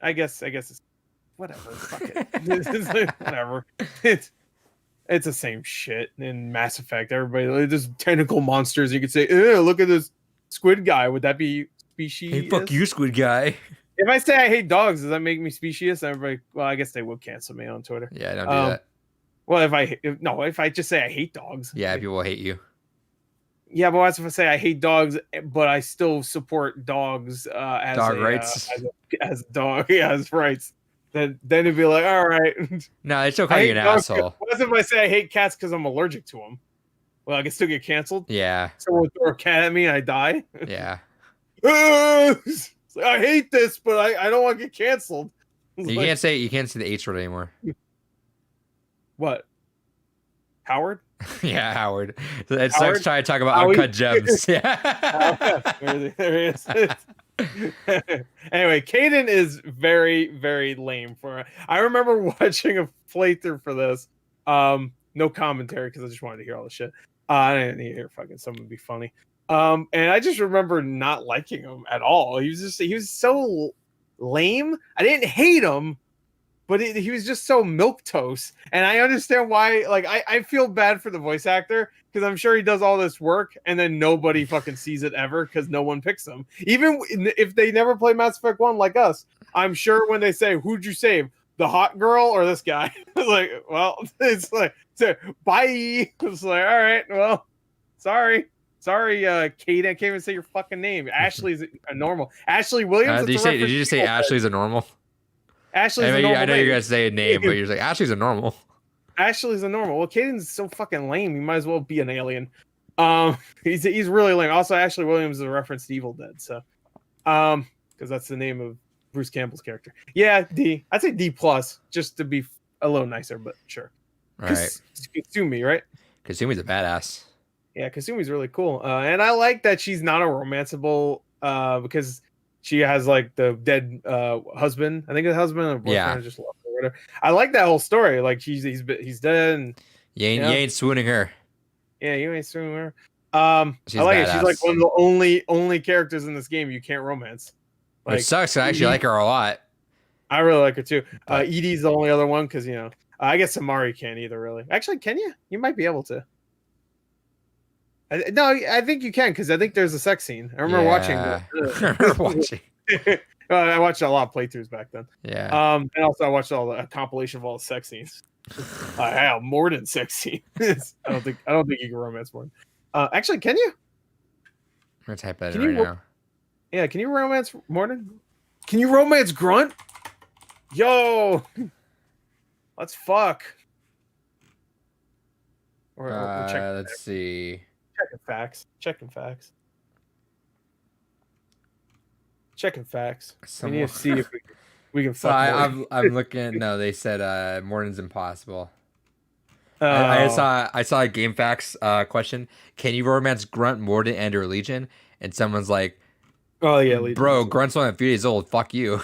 I guess it's whatever. Fuck it. It's like, whatever. It's the same shit in Mass Effect. Everybody, there's tentacle monsters. You could say, look at this squid guy. Would that be species? Hey, fuck you, squid guy. If I say I hate dogs, does that make me specious? Everybody, well, I guess they would cancel me on Twitter. Yeah, don't do that. Well, if I just say I hate dogs. Yeah, people will hate you. Yeah, but what if I say I hate dogs, but I still support dogs as dog rights? As dog, yeah, as rights. Then it'd be like, all right. No, it's okay. You're an asshole. What if I say I hate cats because I'm allergic to them? Well, I can still get canceled. Yeah. Someone throw a cat at me and I die. Yeah. I hate this, but I don't want to get canceled. You can't say the H word anymore. What? Howard? Yeah, Howard. It sucks trying to talk about uncut gems. Yeah. There he is. Anyway, Kaden is very, very lame for. I remember watching a playthrough for this. No commentary because I just wanted to hear all the shit. I didn't need to hear fucking someone be funny. And I just remember not liking him at all. He was so lame. I didn't hate him, but he was just so milquetoast. And I understand why. Like I feel bad for the voice actor because I'm sure he does all this work and then nobody fucking sees it ever because no one picks him. Even if they never play Mass Effect 1 like us, I'm sure when they say, who'd you save? The hot girl or this guy? Like, well, it's like, bye. It's like, all right, well, sorry, Kate. I can't even say your fucking name. Ashley's a normal. Ashley Williams. Did you just say Ashley's a normal? Ashley's a normal. I know you're gonna say a name, but you're like Ashley's a normal. Ashley's a normal. Well, Kaden's so fucking lame. He might as well be an alien. He's really lame. Also, Ashley Williams is a reference to Evil Dead. So, because that's the name of Bruce Campbell's character. Yeah, D. I'd say D plus, just to be a little nicer, but sure. Right. Kasumi, right? Kasumi's a badass. Yeah, Kasumi's really cool. And I like that she's not a romanceable because she has like the dead husband. I think the husband or boyfriend just lost or whatever. I like that whole story. Like he's dead and You Yeah. ain't swooning her. Yeah, you ain't swooning her. She's I like it. She's like badass. one of the only characters in this game you can't romance. Which Like, sucks. I actually like her a lot. I really like her too. But- Edie's the only other one because I guess Samari can't either. Really, actually, can you? You might be able to. No, I think you can because I think there's a sex scene. I remember watching. I remember watching. I watched a lot of playthroughs back then. Yeah. And also I watched a compilation of all the sex scenes. Hell, more than sex scenes. I don't think you can romance more. Actually, can you? I'm gonna type that Can in you right now. Yeah, can you romance Morden? Can you romance Grunt? Yo, let's fuck. We're checking. Let's see. Checking facts. Checking facts. Checking facts. We need to see if we can So fuck. I'm looking. No, they said Morden's impossible. Oh. I saw a Game Facts question. Can you romance Grunt, Morden, and or Legion? And someone's like, Oh yeah, Legion. bro, Grunt's only a few days old. Fuck you.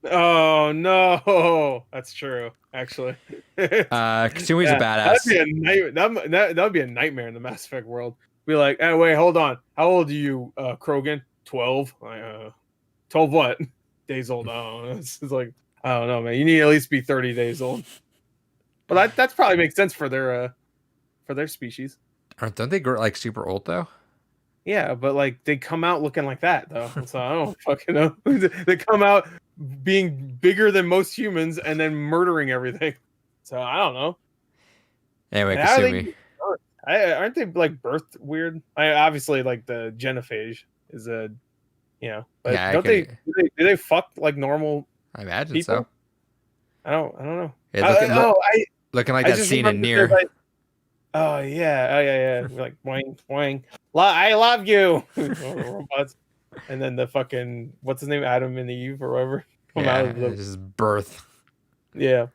Oh no, that's true. Actually, Kasumi's a badass. That would be a nightmare in the Mass Effect world. Be like, hey, wait, hold on. How old are you, Krogan? 12. 12 what? Days old. Oh, it's like I don't know, man. You need to at least be 30 days old. But that's probably makes sense for their species. Don't they grow like super old though? Yeah, but like they come out looking like that though. So I don't fucking know. They come out being bigger than most humans and then murdering everything. So I don't know. Anyway, Kasumi. Aren't they like birthed weird? Obviously like the genophage is a, but Yeah, don't do they fuck like normal I imagine people? so. I don't know. Looking like that scene in Nier. Like, oh yeah. Like boing boing. I love you. Robots. And then the fucking what's his name? Adam and Eve or whatever. Come out of this is birth. Yeah.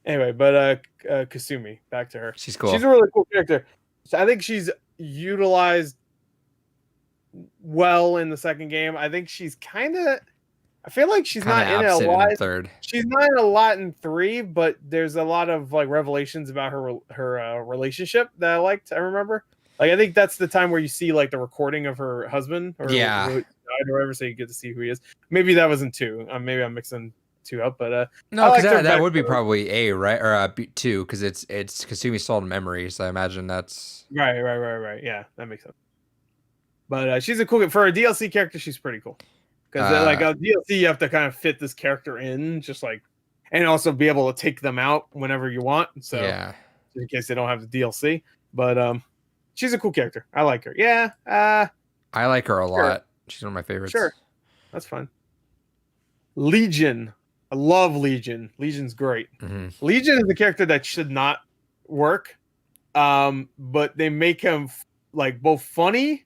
Anyway, but Kasumi, back to her. She's cool. She's a really cool character. So I think she's utilized well in the second game. I think she's I feel like she's not in a lot. Third. She's not in a lot in 3, but there's a lot of like revelations about her relationship that I liked. I remember. Like I think that's the time where you see like the recording of her husband or died or whatever, so you get to see who he is. Maybe that wasn't 2. Maybe I'm mixing 2 up, but no, because that would be probably A, right, or 2, because it's Kasumi's stolen memory. So I imagine that's right. Yeah, that makes sense. But she's a cool for a DLC character. She's pretty cool because like a DLC, you have to kind of fit this character in, just like, and also be able to take them out whenever you want. So yeah, in case they don't have the DLC, but she's a cool character. I like her. Yeah, I like her a lot. She's one of my favorites. Sure, that's fine. Legion. I love Legion. Legion's great. Mm-hmm. Legion is the character that should not work, but they make him like both funny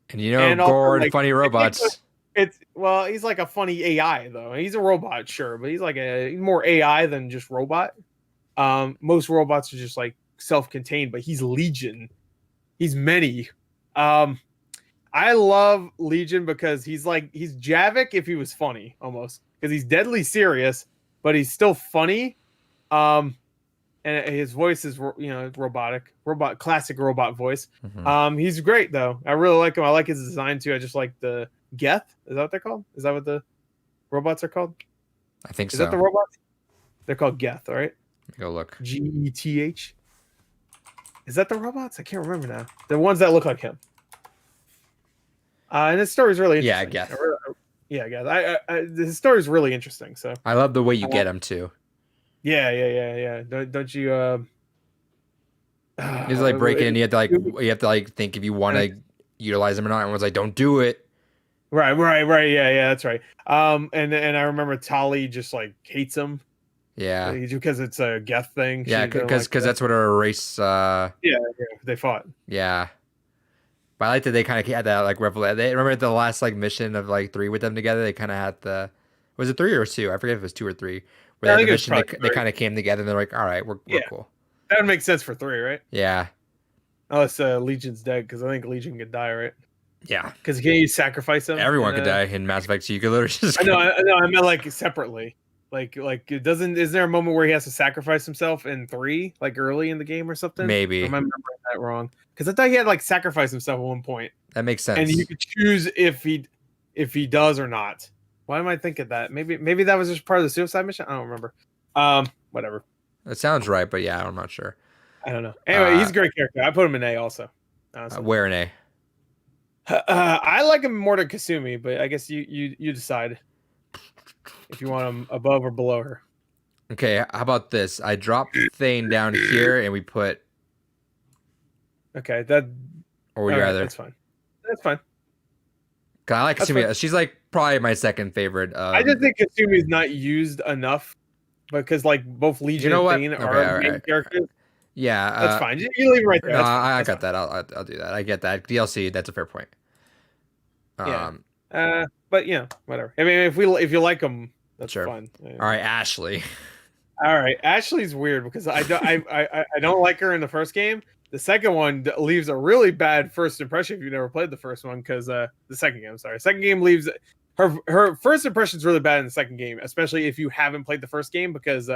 and Gord, like, funny robots. He's like a funny AI though. He's a robot, sure, but he's like he's more AI than just robot. Most robots are just like self-contained, but he's Legion. He's many. I love Legion because he's Javik if he was funny almost. Because he's deadly serious, but he's still funny. And his voice is, classic robot voice. Mm-hmm. He's great though. I really like him. I like his design too. I just like the Geth. Is that what they're called? Is that what the robots are called? I think so. Is that the robots? They're called Geth, all right? Go look. Geth. Is that the robots? I can't remember now. The ones that look like him. And his story's really interesting. Yeah, Geth. Yeah, guys. His story is really interesting. So I love the way you get him too. Yeah. Don't you? He's like breaking, and you have to think if you want to utilize him or not. Everyone's like, don't do it. Right. Yeah, that's right. And I remember Tali just like hates him. Yeah, because it's a Geth thing. Yeah, because that's what her race. Yeah, they fought. Yeah. But I like that they kind of had that like revelation. They remember the last like mission of like 3 with them together. They kind of had was it 3 or 2? I forget if it was 2 or 3. Where they kind of came together and they're like, all right, we're cool. That would make sense for 3, right? Yeah. Unless Legion's dead, because I think Legion could die, right? Yeah. Because can you sacrifice him? Everyone could die in Mass Effect, so you could literally just. I know. I meant like separately. it doesn't. Is there a moment where he has to sacrifice himself in 3, like early in the game or something? Maybe. Or am I remembering that wrong? Because I thought he had like sacrificed himself at one point, That makes sense. and you could choose if he does or not. Why am I thinking that? Maybe that was just part of the suicide mission. I don't remember. Whatever. It sounds right, but yeah, I'm not sure. I don't know. Anyway, he's a great character. I put him in A also. Where in A? I like him more than Kasumi, but I guess you decide if you want him above or below her. Okay, how about this? I dropped Thane down here, and we put. Okay, that. Or would you rather? That's fine. That's fine. I like Kasumi. She's like probably my second favorite. I just think Kasumi is not used enough because like both Legion and Thane are main characters. Yeah, that's fine. You leave it right there. No, I got that. I'll do that. I get that. DLC. That's a fair point. Yeah. But you know, whatever. I mean, if you like them, that's fine. Yeah. All right, Ashley. All right, Ashley's weird because I don't like her in the first game. The second one leaves a really bad first impression if you've never played the first one, because the second game leaves her first impression is really bad in the second game, especially if you haven't played the first game, because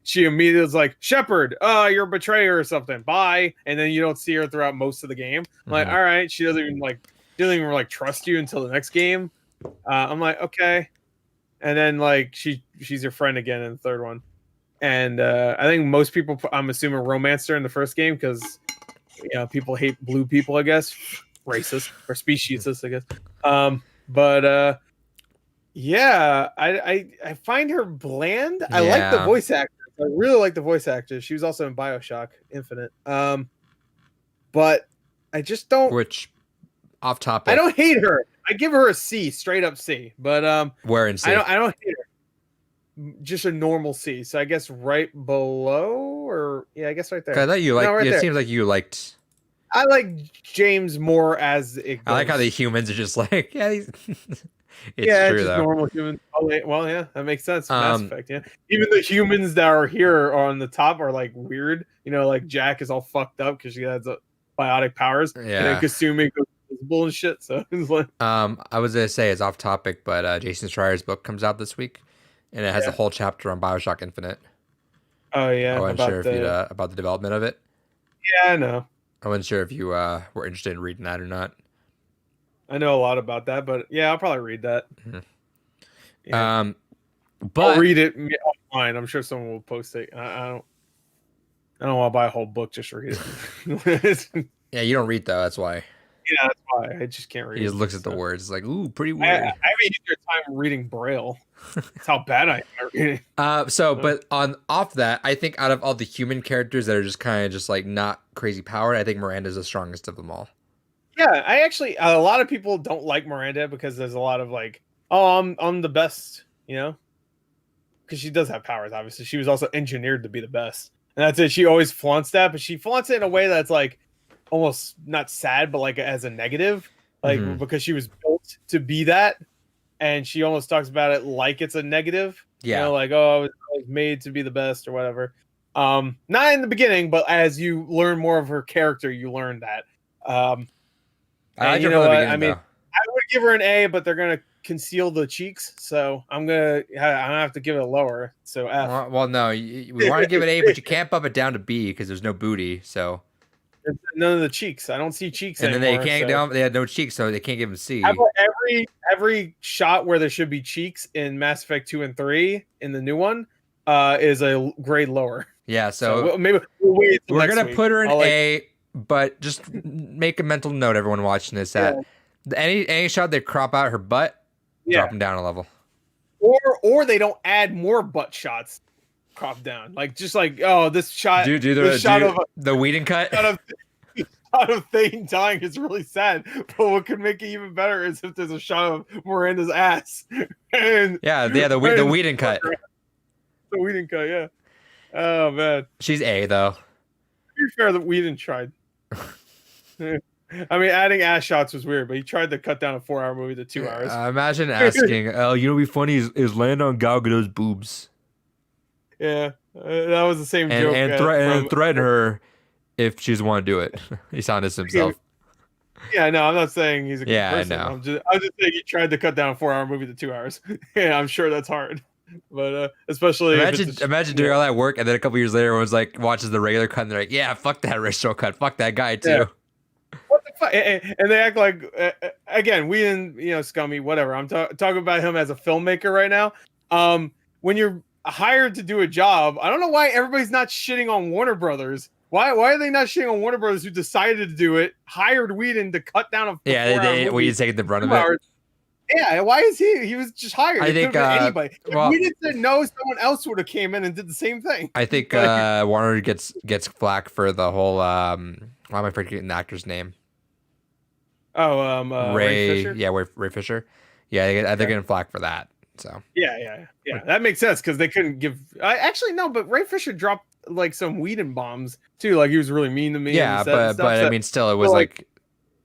she immediately was like, Shepard, you're a betrayer or something, bye, and then you don't see her throughout most of the game. I'm like, all right, she doesn't even trust you until the next game. I'm like, okay, and then like she's your friend again in the third one, and I think most people, I'm assuming, romanced her in the first game because people hate blue people, I guess, racist or speciesist, I guess. But yeah, I find her bland. I like the voice actor. I really like the voice actor. She was also in BioShock Infinite. But I just don't. Which, off topic. I don't hate her. I give her a C, straight up C. But where in C? I don't hate her. Just a normal C. So I guess right below, or I guess right there. I thought you liked. Right it there. Seems like you liked. I like James more as it goes. I like how the humans are just like, it's true just though. Normal humans. Oh, well, yeah, that makes sense. Mass Effect, yeah. Even the humans that are here on the top are like weird. Like Jack is all fucked up because she has biotic powers. Yeah. And then Kasumi goes invisible and shit. So it's like. I was gonna say it's off topic, but Jason Schreier's book comes out this week, and it has a whole chapter on BioShock Infinite. Oh yeah. I wasn't sure if you about the development of it. Yeah, I know. I wasn't sure if you were interested in reading that or not. I know a lot about that, but yeah, I'll probably read that. Mm-hmm. Yeah. But I'll read it offline. I'm sure someone will post it. I don't want to buy a whole book just to read it. Yeah, you don't read though. That's why. Yeah, that's why I just can't read. He just looks at the words. It's like, ooh, pretty weird. I have an easier time reading Braille. That's how bad I am at reading. But off that, I think out of all the human characters that are just kind of just like not crazy powered, I think Miranda's the strongest of them all. Yeah, I actually, a lot of people don't like Miranda because there's a lot of like, oh, I'm the best, because she does have powers. Obviously, she was also engineered to be the best, and that's it. She always flaunts that, but she flaunts it in a way that's like almost not sad, but like as a negative, like because she was built to be that, and she almost talks about it like it's a negative. Yeah, like, oh, I was made to be the best or whatever. Not in the beginning, but as you learn more of her character, you learn that. You know what? I mean, I would give her an A, but they're gonna conceal the cheeks, so I'm gonna have to give it a lower. So F. Well, no, we want to give it A, but you can't bump it down to B because there's no booty. So none of the cheeks. I don't see cheeks. And anymore, then they can't. They had no cheeks, so they can't give them C. Every shot where there should be cheeks in Mass Effect 2 and 3 in the new one is a grade lower. Yeah, so maybe we'll wait. We're gonna put her in A. But just make a mental note, everyone watching this, that any shot they crop out her butt, drop them down a level. Or they don't add more butt shots, crop down. Like just like, oh, this shot, do the Whedon cut. Shot of Thane dying is really sad. But what could make it even better is if there's a shot of Miranda's ass. And the Whedon cut. The Whedon cut, yeah. Oh man, she's A though. To be fair, that Whedon tried. I mean, adding ass shots was weird, but he tried to cut down a 4-hour movie to 2 hours. Imagine asking, what'd be funny is land on Gal Gadot's boobs. Yeah, that was the same joke. And threaten her if she doesn't want to do it. He's honest himself. Yeah, no, I'm not saying he's a good person. I know. I'm just saying he tried to cut down a 4-hour movie to 2 hours. Yeah, I'm sure that's hard. But especially Imagine doing all that work and then a couple years later, everyone's like watches the regular cut and they're like, yeah, fuck that original cut, fuck that guy too. Yeah. What the fuck? And they act like again, we didn't, scummy, whatever. I'm talking about him as a filmmaker right now. When you're hired to do a job, I don't know why everybody's not shitting on Warner Brothers. Why are they not shitting on Warner Brothers who decided to do it, hired Whedon to cut down a Whedon's taking the brunt of it. Yeah, why is he was just hired? I think anybody. If Whedon said no, someone else would have came in and did the same thing. I think Warner gets flack for the whole why am I forgetting the actor's name? Oh, Ray Fisher? Yeah, Ray Fisher. Yeah, they're getting flack for that. So yeah. That makes sense because they couldn't give. Actually, no, but Ray Fisher dropped like some Whedon bombs too. Like he was really mean to me. Yeah, but I mean, still, it was like.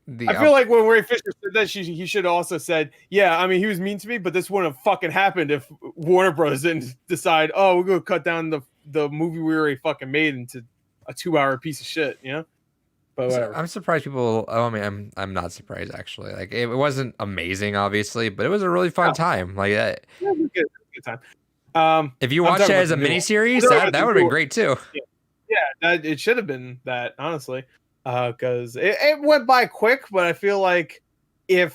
I feel like when Ray Fisher said that, he should have also said, yeah, I mean, he was mean to me, but this wouldn't have fucking happened if Warner Bros. Didn't decide, oh, we're going to cut down the movie we already fucking made into a 2-hour piece of shit, But whatever. I'm surprised people. I mean, I'm not surprised actually. Like it wasn't amazing, obviously, but it was a really fun time. Like that. Yeah, it was a good time. If you watched it as a miniseries, that would have been great too. Yeah, it should have been that, honestly. Because it went by quick, but I feel like if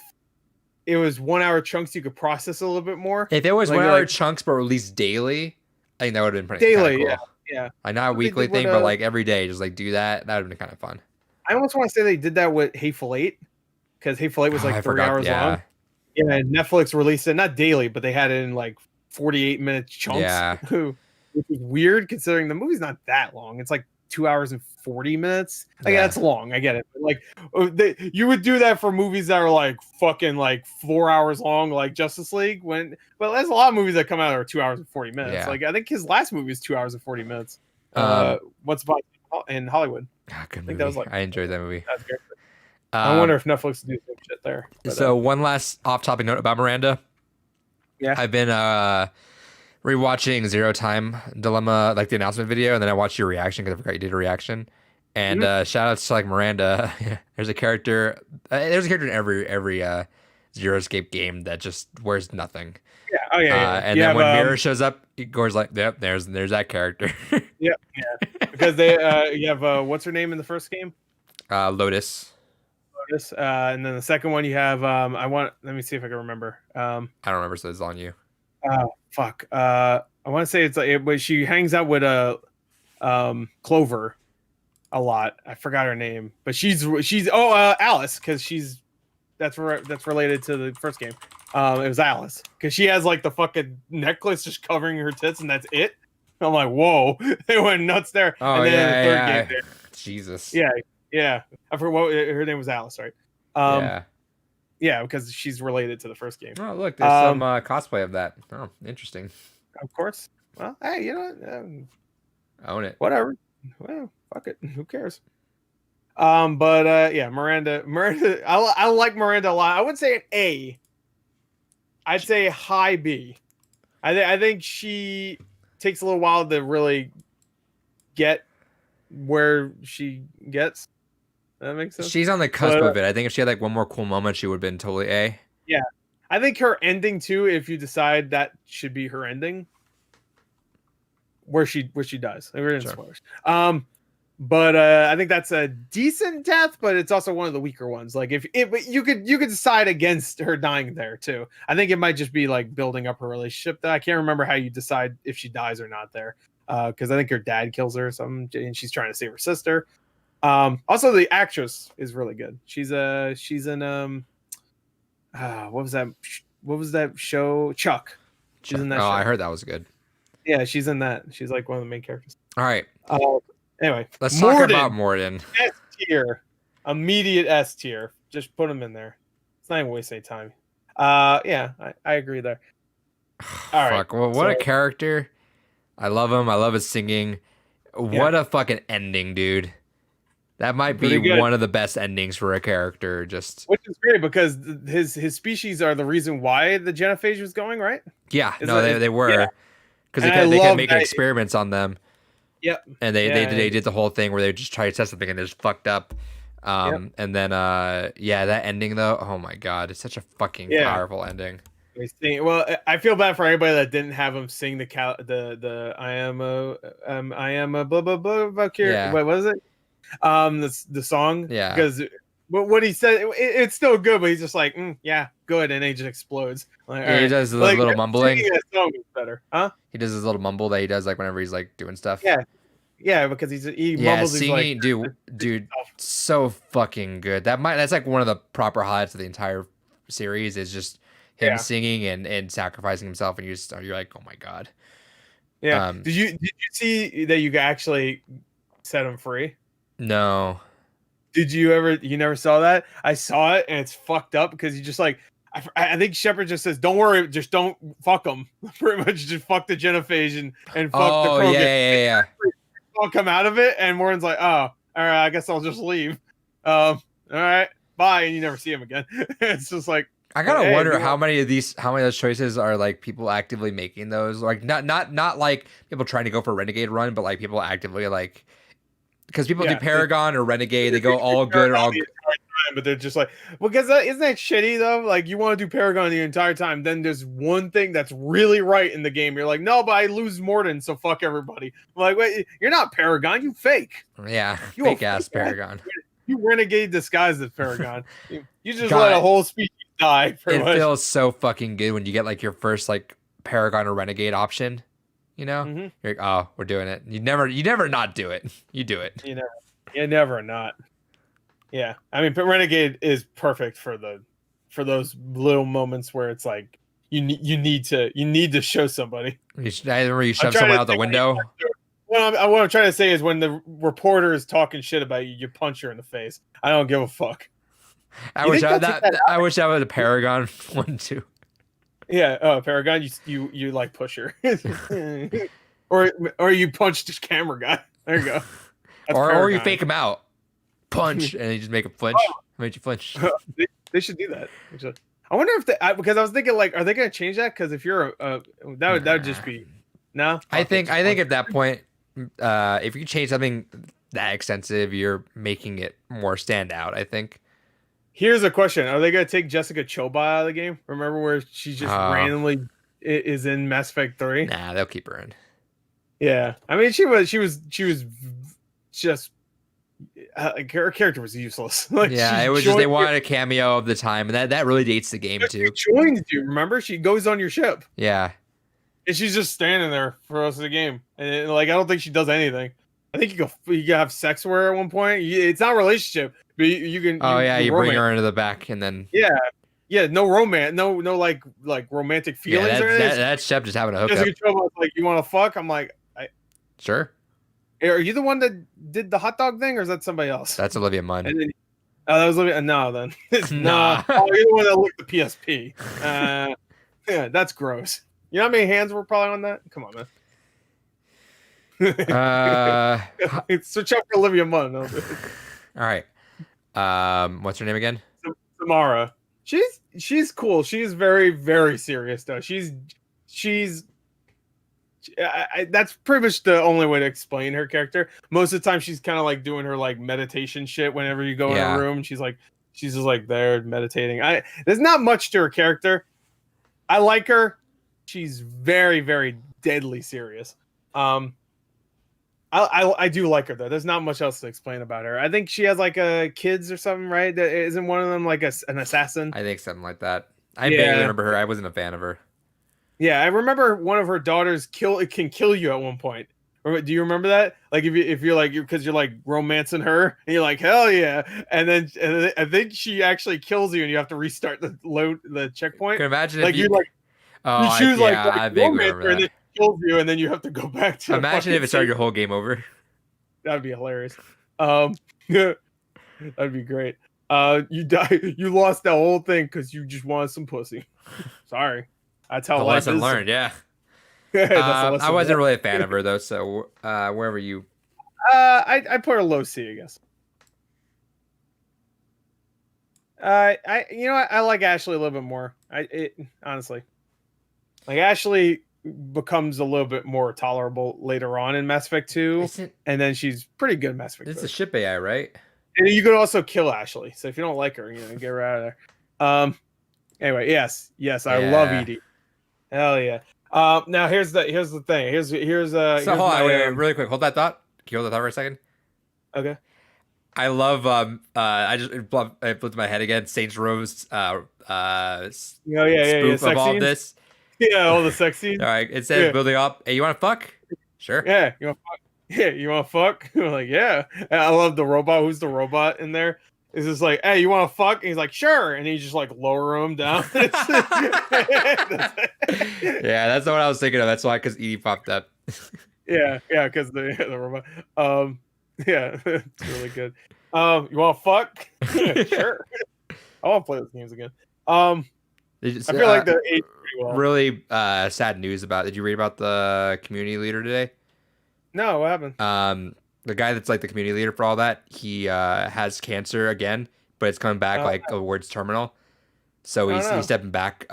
it was 1-hour chunks, you could process a little bit more. If it was 1-hour chunks but released daily, I think that would have been pretty daily. Cool. Yeah. I know a weekly thing, but like every day, just like do that. That would have been kind of fun. I almost want to say they did that with Hateful Eight, because Hateful Eight was like 3 hours long. Yeah, and Netflix released it not daily, but they had it in like 48-minute chunks. Yeah, which is weird considering the movie's not that long. It's like 2 hours and 40 minutes. Like, yeah, that's long. I get it. But like, you would do that for movies that are like fucking like 4 hours long, like Justice League. But there's a lot of movies that come out that are 2 hours and 40 minutes. Yeah. Like, I think his last movie is 2 hours and 40 minutes. What's about in Hollywood? Good movie. I enjoyed that movie. That's great. I wonder if Netflix do some shit there. But, so one last off-topic note about Miranda. Yeah, I've been rewatching Zero Time Dilemma, like the announcement video, and then I watched your reaction because I forgot you did a reaction. And shout outs to like Miranda. There's a character. There's a character in every Zero Escape game that just wears nothing. Yeah. Oh yeah. And then when Mirror shows up, Gore's like, "Yep, there's that character." Yeah. Because they you have what's her name in the first game? Lotus. And then the second one you have let me see if I can remember. I don't remember, so it's on you. Oh fuck. I want to say it's like, but she hangs out with Clover a lot. I forgot her name, but she's Alice, because that's related to the first game. It was Alice because she has like the fucking necklace just covering her tits, and that's it. I'm like, whoa, they went nuts there. Oh, and then the third game, Jesus. Yeah. I forgot what her name was. Alice, right? Yeah, because she's related to the first game. Oh, look, there's some cosplay of that. Oh, interesting. Of course. Well, hey, own it. Whatever. Well, fuck it. Who cares? But yeah, Miranda. I like Miranda a lot. I wouldn't say an A. I'd say a high B. I think she takes a little while to really get where she gets. That makes sense. She's on the cusp of it. I think if she had like one more cool moment, she would have been totally A. Yeah. I think her ending too, if you decide that should be her ending, where she dies. We're in spoilers. But I think that's a decent death, but it's also one of the weaker ones. Like if you could decide against her dying there too. I think it might just be like building up her relationship. I can't remember how you decide if she dies or not there. Because I think her dad kills her or something, and she's trying to save her sister. Also the actress is really good. She's in what was that show? Chuck. She's in that show. I heard that was good. Yeah, she's in that. She's like one of the main characters. All right. Anyway, let's talk about Morden. S tier. Immediate S tier. Just put him in there. It's not even wasting any time. Yeah, I agree there. All right. Fuck. Well, what a character. I love him. I love his singing. What a fucking ending, dude. That might be one of the best endings for a character. Which is great because his species are the reason why the genophage was going, right? Yeah, they were. Because they kept making experiments on them. Yep. And they did the whole thing where they just tried to test something and they just fucked up. And then that ending though, oh my god, it's such a fucking powerful ending. Well, I feel bad for anybody that didn't have him sing the I am a blah blah blah Valkyrie. Yeah. What was it? The song. Yeah. Because what he said, it's still good, but he's just like, yeah, good, and then he just explodes. Like, Yeah, he does a like, little mumbling. That song is better, huh? He does his little mumble that he does like whenever he's like doing stuff. Yeah, because he mumbles. Singing, He's like, dude, so fucking good. That's like one of the proper highlights of the entire series is just him singing and sacrificing himself, and you're like, oh my god. Yeah. Did you see that you could actually set him free? No. Did you ever? You never saw that? I saw it, and it's fucked up because you just like. I think Shepard just says, "Don't worry, just don't fuck them." Pretty much, just fuck the Genophage and fuck the Krogan. Yeah. I'll come out of it, and Warren's like, "Oh, all right, I guess I'll just leave." All right, bye, and you never see him again. It's just like I gotta wonder how many of those choices are like people actively making those, like not like people trying to go for Renegade run, but like people actively like. Because people do Paragon or Renegade, they go all good or all good. But they're just like, well, because isn't that shitty though? Like you want to do Paragon the entire time, then there's one thing that's really right in the game. You're like, no, but I lose Morden, so fuck everybody. I'm like, wait, you're not Paragon, you fake. Yeah, you fake ass Paragon. You Renegade disguised as Paragon. You just let a whole species die. It feels so fucking good when you get like your first like Paragon or Renegade option. You know, you're like, oh, we're doing it. You never not do it. You do it. You never not. Yeah, I mean, but Renegade is perfect for those little moments where it's like you need to show somebody. You shove someone out the window. What I'm trying to say is when the reporter is talking shit about you, you punch her in the face. I don't give a fuck. I wish I was a Paragon one too. Yeah, Paragon, you like push her, or you punch this camera guy. There you go. Or you fake him out, punch, and you just make him flinch. Make you flinch. They should do that. I wonder if because I was thinking like, are they going to change that? Because if you're that would just be no. I think at that point, if you change something that extensive, you're making it more stand out. I think. Here's a question: are they going to take Jessica Choba out of the game? Remember where she just randomly is in Mass Effect 3? Nah, they'll keep her in. Yeah, I mean, she was just her character was useless. Like, yeah, it was just they wanted a cameo of the time, and that really dates the game too. She joins you, remember? She goes on your ship. Yeah, and she's just standing there for the rest of the game, and like I don't think she does anything. I think you can have sex with her at one point. It's not a relationship, but you can. Oh yeah, you bring her into the back, and then no romance, no like romantic feelings. Yeah, that's Shep just having a hookup. Like, you want to fuck? I'm like, sure. Are you the one that did the hot dog thing, or is that somebody else? That's Olivia Munn. That was Olivia. No, then nah. Oh, you're the one that licked the PSP. Yeah, that's gross. You know how many hands were probably on that? Come on, man. Switch up for Olivia Munn. All right. What's her name again? Samara. She's cool. She's very, very serious though. That's pretty much the only way to explain her character. Most of the time she's kind of like doing her like meditation shit whenever you go in a room. She's just like there meditating. There's not much to her character. I like her. She's very, very deadly serious. I do like her though. There's not much else to explain about her. I think she has like kids or something, right? That isn't one of them like an assassin. I think something like that. I barely remember her. I wasn't a fan of her. Yeah, I remember one of her daughters can kill you at one point. Do you remember that? Like if you're like because you're like romancing her and you're like hell yeah, and then I think she actually kills you and you have to restart the checkpoint. Can you imagine like if you like you choose I romance her and then she kills you and then you have to go back to. Imagine if it started your whole game over. That'd be hilarious. Yeah, that'd be great. You die. You lost that whole thing because you just wanted some pussy. Sorry. That's how life lesson is. learned, yeah. I wasn't really a fan of her though, so where were you? I put her low C, I guess. You know what? I like Ashley a little bit more. Honestly, like Ashley becomes a little bit more tolerable later on in Mass Effect 2, and then she's pretty good in Mass Effect 2. It's a ship AI, right? And you could also kill Ashley. So if you don't like her, get her out of there. Anyway, yes, I love Yeah. ED. Hell yeah. Now here's the thing. Here's So hold my on, wait, really quick. Hold that thought. Can you hold that thought for a second? okay. I love I just it flipped my head again. Saints Row's Yeah. spoof of Sex all of scenes. this. Yeah, all the sex All scenes. right, it says Yeah, building up. Hey, you want to fuck? Sure. yeah. You want fuck? Yeah, you want fuck? I'm like, yeah. And I love the robot. Who's the robot in there? Is just like, hey, you want to fuck? And he's like, sure. And he just like lower him down. Yeah, that's what I was thinking of. That's why, because Edie popped up. yeah, because the robot. Yeah, it's really good. You want to fuck? Sure. I want to play those games again. I feel like they're aged pretty well. Really sad news about. Did you read about the community leader today? No, what happened? The guy that's like the community leader for all that, he has cancer again, but it's coming back like towards terminal. So he's stepping back.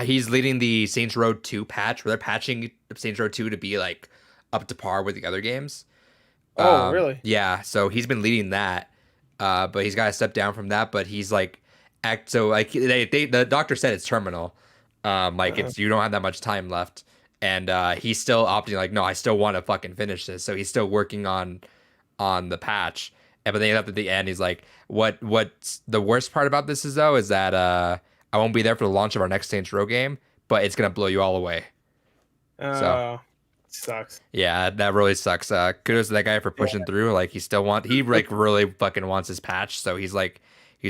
He's leading the Saints Row 2 patch, where they're patching Saints Row 2 to be like up to par with the other games. Oh, really? Yeah. So he's been leading that, but he's got to step down from that. But he's like, the doctor said it's terminal. It's you don't have that much time left, and he's still opting like, no, I still want to fucking finish this. So he's still working on the patch. And but then up at the end, he's like, what's the worst part about this is though is that I won't be there for the launch of our next Saints Row game, but it's gonna blow you all away. So sucks. yeah, that really sucks. Kudos to that guy for pushing through. Like he like really fucking wants his patch, so he's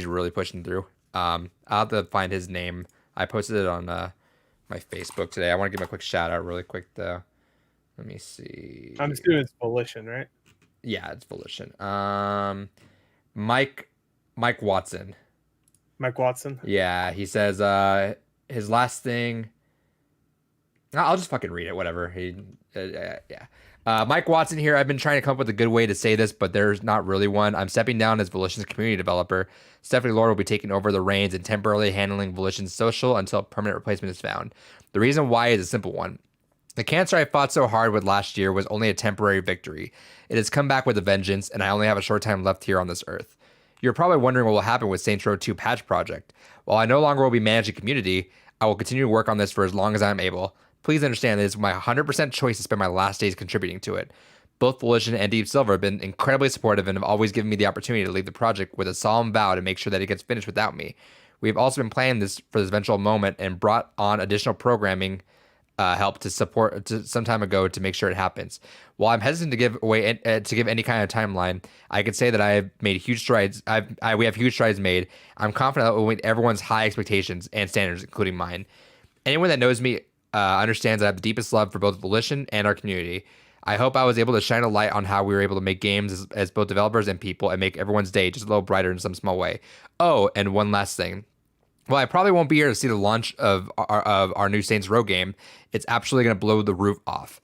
really pushing through. I'll have to find his name. I posted it on my Facebook today. I want to give him a quick shout out really quick though. Let me see. I'm assuming it's Volition, right? Yeah, it's Volition. Mike Watson. Mike Watson. Yeah, he says his last thing. I'll just fucking read it. Whatever. Mike Watson here. I've been trying to come up with a good way to say this, but there's not really one. I'm stepping down as Volition's community developer. Stephanie Lord will be taking over the reins and temporarily handling Volition's social until a permanent replacement is found. The reason why is a simple one. The cancer I fought so hard with last year was only a temporary victory. It has come back with a vengeance, and I only have a short time left here on this earth. You're probably wondering what will happen with Saints Row 2 patch project. While I no longer will be managing community, I will continue to work on this for as long as I'm able. Please understand that it's my 100% choice to spend my last days contributing to it. Both Volition and Deep Silver have been incredibly supportive and have always given me the opportunity to lead the project with a solemn vow to make sure that it gets finished without me. We have also been planning this for this eventual moment and brought on additional programming help to support some time ago to make sure it happens. While I'm hesitant to give any kind of timeline, I can say that I have made huge strides. We have huge strides made. I'm confident that we'll meet everyone's high expectations and standards, including mine. Anyone that knows me understands that I have the deepest love for both Volition and our community. I hope I was able to shine a light on how we were able to make games as both developers and people and make everyone's day just a little brighter in some small way. Oh, and one last thing. Well, I probably won't be here to see the launch of our new Saints Row game. It's absolutely going to blow the roof off.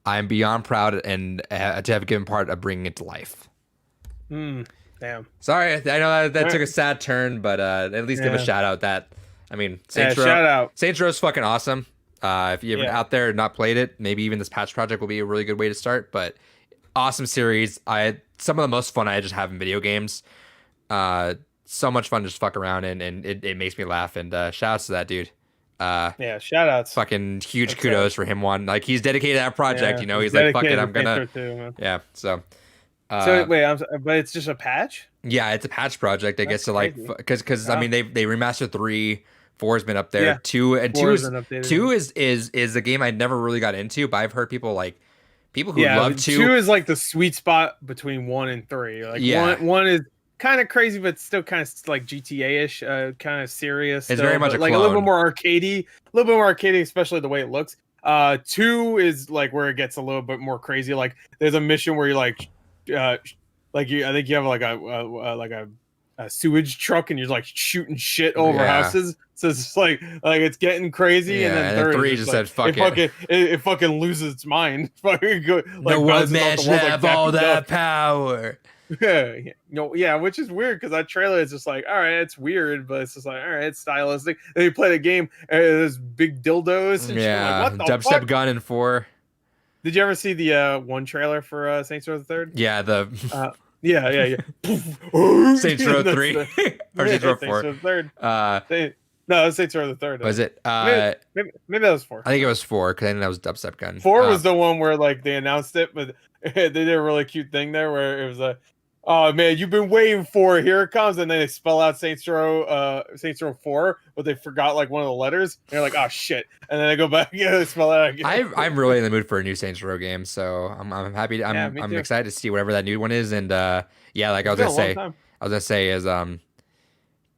I am beyond proud and to have given part of bringing it to life. Damn. Sorry, I know that took a sad turn, but at least give a shout out. Saints Row. Shout out. Saints Row is fucking awesome. If you haven't out there and not played it, maybe even this patch project will be a really good way to start. But awesome series. Some of the most fun I just have in video games. So much fun to just fuck around in, and it makes me laugh. And shout outs to that dude. Shout outs. Fucking huge kudos for him. Like he's dedicated to that project. He's like, fuck it, I'm gonna. Yeah. So. So wait, but it's just a patch. Yeah, it's a patch project. I guess to like because I mean they remastered 3. 4 has been up there. 2 is a game I never really got into, but I've heard people who love 2. 2 is like the sweet spot between 1 and 3. Like one is kind of crazy, but still kind of like GTA-ish, kind of serious. It's very much like a little bit more arcadey, especially the way it looks. 2 is like where it gets a little bit more crazy. Like there's a mission where I think you have like a sewage truck and you're like shooting shit over houses. So it's like it's getting crazy. And then 3 just said fuck it. It fucking loses its mind. No one man should have all that power. Which is weird because that trailer is just like, all right, it's weird, but it's just like, all right, it's stylistic. Then you play the game and there's big dildos and shit. Like, what the dubstep fuck? gun in 4. Did you ever see the one trailer for Saints Row the Third? Yeah, Yeah. Saints Row 3 or Saints Row 4. Saints Row Third. No, that was Saints Row the Third. Was it? Maybe that was 4. I think it was 4 because I think that was Dubstep Gun. 4 was the one where like they announced it, but they did a really cute thing there where it was like, "Oh man, you've been waiting for it. Here it comes!" And then they spell out Saints Row 4, but they forgot like one of the letters. And they're like, "Oh shit!" And then they go back, they spell it out again. I'm really in the mood for a new Saints Row game, so I'm happy. I'm excited to see whatever that new one is. And yeah, like I was gonna say is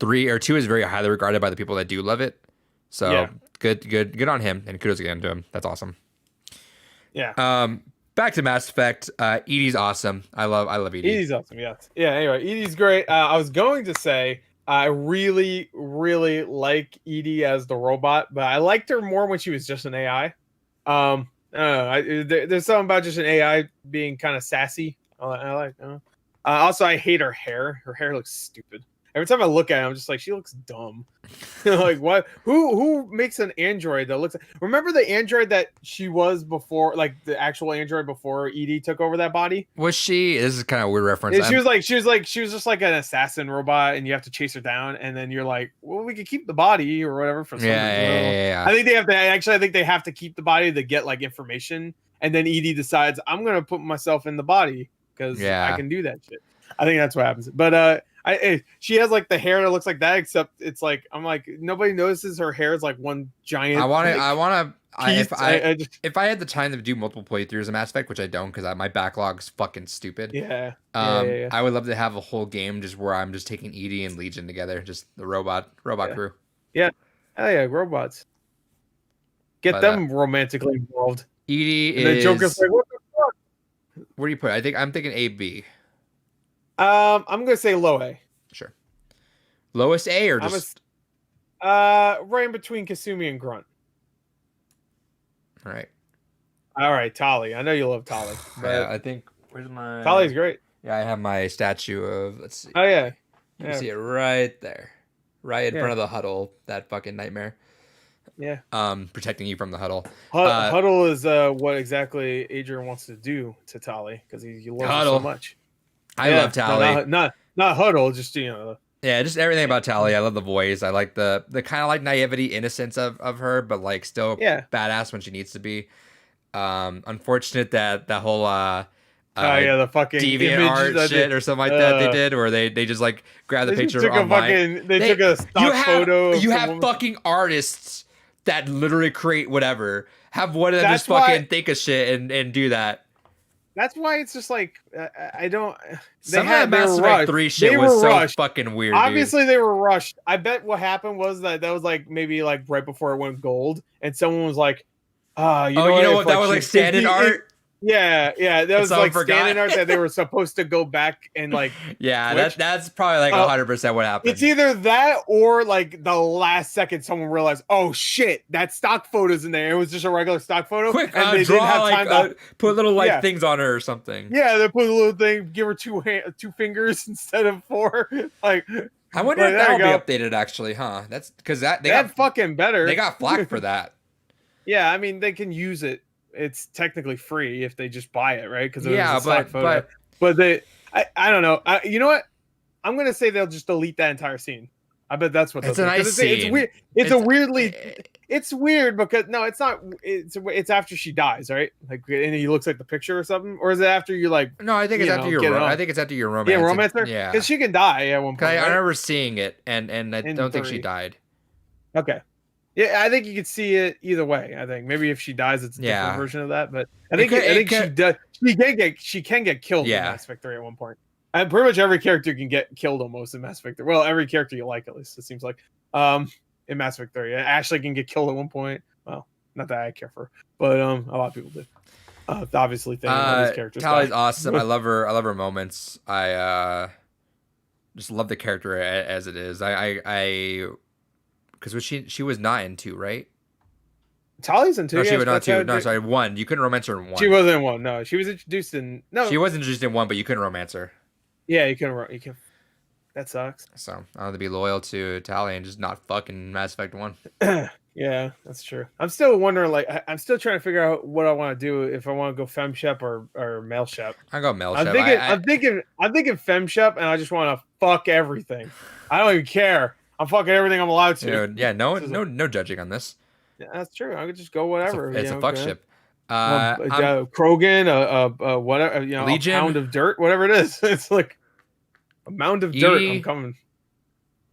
3 or 2 is very highly regarded by the people that do love it. So good on him, and kudos again to him. That's awesome. Yeah. Back to Mass Effect. Edie's awesome. I love Edie. Edie's awesome. Yes. Yeah. Anyway, Edie's great. I was going to say I really, really like Edie as the robot, but I liked her more when she was just an AI. I don't know. There's something about just an AI being kind of sassy. I like. Also, I hate her hair. Her hair looks stupid. Every time I look at it, I'm just like, she looks dumb. Like, what? Who makes an android that looks? Remember the android that she was before, like the actual android before Edie took over that body? Was she? This is kind of a weird reference. Yeah, she was just like an assassin robot, and you have to chase her down, and then you're like, well, we could keep the body or whatever for some reason. Yeah. I think they have to. Actually, I think they have to keep the body to get like information, and then Edie decides I'm gonna put myself in the body because I can do that shit. I think that's what happens. But she has like the hair that looks like that, except it's like I'm like nobody notices her hair is like one giant. If I had the time to do multiple playthroughs of Mass Effect, which I don't because my backlog's fucking stupid. Yeah. I would love to have a whole game just where I'm just taking Edie and Legion together, just the robot crew. Yeah. Hell yeah, robots. Get them romantically involved. Edie and is. The Joker's like, what the fuck? Where do you put it? I'm thinking A, B. I'm gonna say low A. Sure. Lowest A or just right in between Kasumi and Grunt. All right, Tali. I know you love Tali. Yeah, I think where's my Tali's great. Yeah, I have my statue of let's see. Oh yeah. You can see it right there. Right in front of the huddle, that fucking nightmare. Yeah. Protecting you from the huddle. Huddle is what exactly Adrian wants to do to Tali because he loves her so much. I love Tali. Not Huddle, just Yeah, just everything about Tali. I love the voice. I like the kind of like naivety, innocence of her, but like still badass when she needs to be. Unfortunate that whole the fucking deviant art shit or something like that they did, where they just like grabbed the picture online. They took a stock photo. You have fucking artists that literally create whatever. Have one of them just fucking think of shit and do that. That's why it's just like I don't. Some of Mass Effect 3 shit was so fucking weird. Obviously, they were rushed. I bet what happened was that was like maybe like right before it went gold, and someone was like, you know what? That was like standard art. Yeah, that was like standard art that they were supposed to go back and like. Yeah, that's probably like 100% what happened. It's either that or like the last second someone realized, oh shit, that stock photo's in there. It was just a regular stock photo. Quick, and they didn't have time to put little like things on her or something. Yeah, they put a little thing, give her two fingers instead of 4. Like, I wonder if that'll be updated actually, huh? That's because they got fucking better. They got flack for that. Yeah, I mean they can use it. It's technically free if they just buy it, right? Because but they, I don't know. You know what? I'm gonna say they'll just delete that entire scene. I bet that's what. It's a nice scene. It's weird. It's weird because no, it's not. It's after she dies, right? Like, and he looks like the picture or something, or is it after you like? No, I think it's after your. I think it's after your romance. Yeah, romance her. Yeah, because she can die at one point. I remember seeing it, and I don't think she died. Okay. Yeah, I think you could see it either way. I think maybe if she dies, it's a different version of that. But I think she does. She can get killed in Mass Effect 3 at one point. And pretty much every character can get killed almost in Mass Effect 3. Well, every character you like, at least it seems like. In Mass Effect 3, Ashley can get killed at one point. Well, not that I care for, but a lot of people do. Obviously, these characters. Tali's awesome. I love her. I love her moments. I just love the character as it is. Because she was not in 2, right? Tali's in 2. No, she was not 2. No, sorry, 1. You couldn't romance her in 1. She wasn't in 1. No, she was introduced in. No, she was introduced in 1, but you couldn't romance her. Yeah, you can. That sucks. So I have to be loyal to Tali and just not fucking Mass Effect 1. Yeah, that's true. I'm still wondering. Like, I'm still trying to figure out what I want to do. If I want to go fem shep or male shep. I go male shep. I'm thinking fem shep, and I just want to fuck everything. I don't even care. I'm fucking everything I'm allowed to. Dude, yeah, no judging on this. Yeah, that's true. I could just go whatever. It's a fuck ship. Krogan, whatever, a pound Legion, of dirt, whatever it is. It's like a mound of dirt. I'm coming.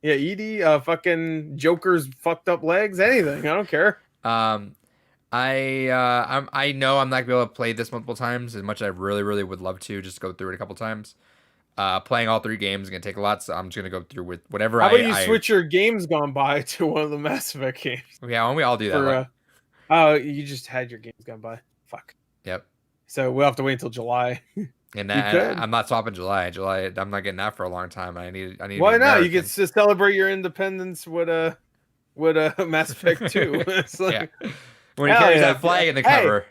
Yeah, Edie, fucking Joker's fucked up legs, anything. I don't care. I know I'm not gonna be able to play this multiple times as much as I really would love to just go through it a couple times. Playing all 3 games is gonna take a lot, so I'm just gonna go through with whatever. How about you switch your games gone by to one of the Mass Effect games? Yeah, why don't we all do that? You just had your games gone by. Fuck. Yep. So we'll have to wait until July. And I'm not swapping July. I'm not getting that for a long time. I need. Why not? You get to celebrate your independence with a Mass Effect 2. It's like, yeah. When he carries that flag in the cover.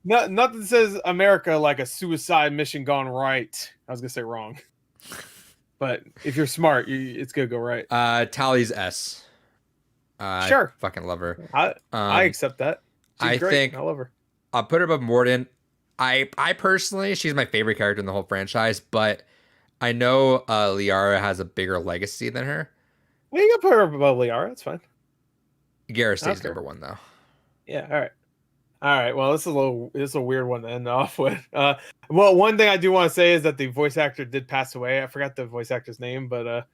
Nothing says America like a suicide mission gone right. I was gonna say wrong, but if you're smart, it's gonna go right. Tally's S. Sure. I fucking love her. I accept that. She's great. I love her. I'll put her above Morden. I personally, she's my favorite character in the whole franchise, but I know Liara has a bigger legacy than her. Well, you can put her above Liara. That's fine. Garristy's number 1 though. Yeah. All right. Well, this is a weird one to end off with. Well, one thing I do want to say is that the voice actor did pass away. I forgot the voice actor's name, but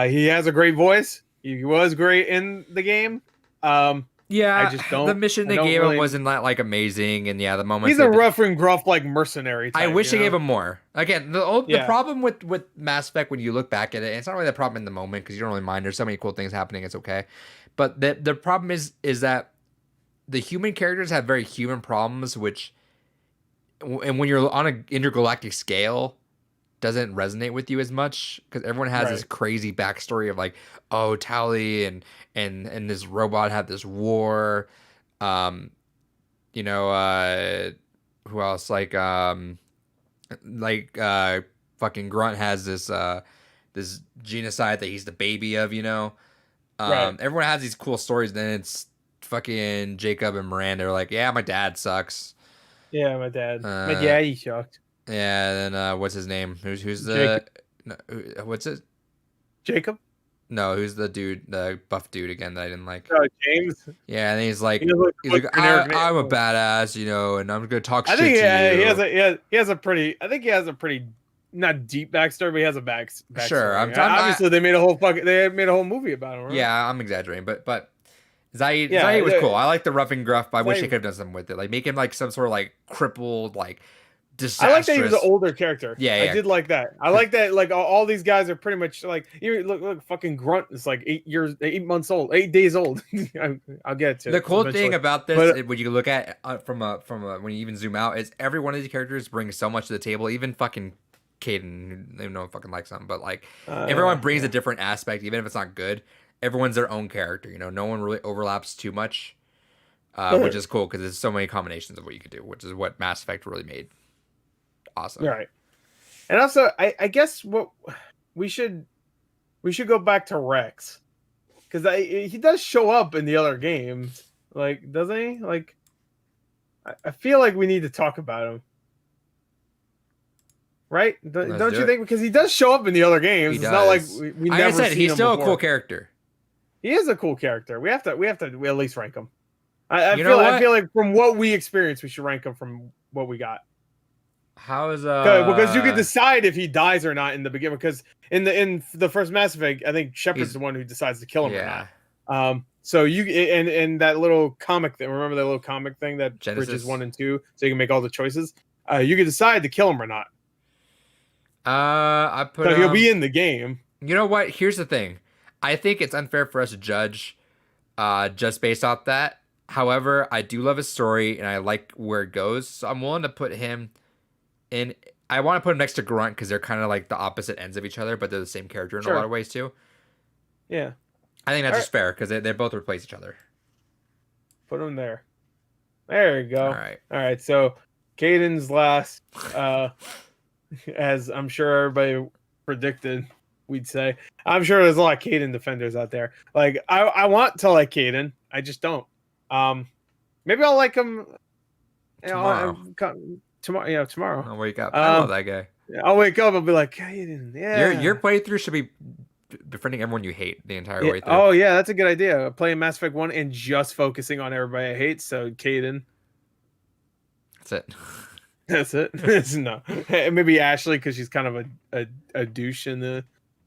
he has a great voice. He was great in the game. Yeah, I just don't. The mission they gave him wasn't like amazing, and yeah, the moment he's a rough and gruff like mercenary type, I wish they gave him more. Again, the problem with Mass Effect when you look back at it, and it's not really the problem in the moment because you don't really mind. There's so many cool things happening. It's okay, but the problem is that the human characters have very human problems, and when you're on an intergalactic scale, doesn't resonate with you as much because everyone has this crazy backstory of like, oh, Tally and this robot had this war. Who else? Fucking Grunt has this genocide that he's the baby of. Everyone has these cool stories. Then it's fucking Jacob and Miranda are like, yeah, my dad sucks. Yeah, my dad. My daddy sucked. Yeah, and then what's his name? Who's the what's it? Jacob? No, who's the dude, the buff dude again that I didn't like? James. Yeah, and he's like I'm a badass, and I'm gonna talk shit to you. He has a pretty not deep backstory, but he has a backstory. Sure, obviously they made a whole movie about him. Right? Yeah, I'm exaggerating, but Zaid was cool. I like the rough and gruff, but I wish they could have done something with it, like make him like some sort of like crippled like. Disastrous. I like that he was an older character. Yeah, I did like that. I like that. Like all these guys are pretty much like look, fucking Grunt is like 8 months old, 8 days old. I'll get to the cool thing about this, when you look at from when you even zoom out, is every one of these characters brings so much to the table. Even fucking Kaden, they know fucking like something, but like everyone brings a different aspect, even if it's not good. Everyone's their own character. No one really overlaps too much, which is cool because there's so many combinations of what you could do, which is what Mass Effect really made. Awesome. Right. And also I guess what we should go back to Rex because he does show up in the other games, like, doesn't he? Like, I feel like we need to talk about him, right? Don't you think? Because he does show up in the other games. It's not like we never. Like I said, he's still a cool character. He is a cool character. We have to at least rank him. I feel like from what we experienced, we should rank him from what we got. How is because you can decide if he dies or not in the beginning. Because in the first Mass Effect, I think Shepard's the one who decides to kill him or not. So you and that little comic thing. Remember that little comic thing that bridges 1 and 2, so you can make all the choices. You can decide to kill him or not. So he'll be in the game. You know what? Here's the thing. I think it's unfair for us to judge just based off that. However, I do love his story and I like where it goes. So I'm willing to put him in. I want to put him next to Grunt because they're kind of like the opposite ends of each other, but they're the same character in a lot of ways too. Yeah. I think that's just fair because they both replace each other. Put him there. There you go. All right. So Kaden's last, as I'm sure everybody predicted, we'd say. I'm sure there's a lot of Kaden defenders out there. Like I want to like Kaden, I just don't. Maybe I'll like him tomorrow. Tomorrow. I'll wake up. I love that guy. I'll wake up and be like, Kaden. Yeah. Your playthrough should be befriending everyone you hate the entire Yeah. way through. Oh yeah, that's a good idea. Playing Mass Effect 1 and just focusing on everybody I hate. So Kaden. That's it. That's it. No. Maybe Ashley because she's kind of a douche in the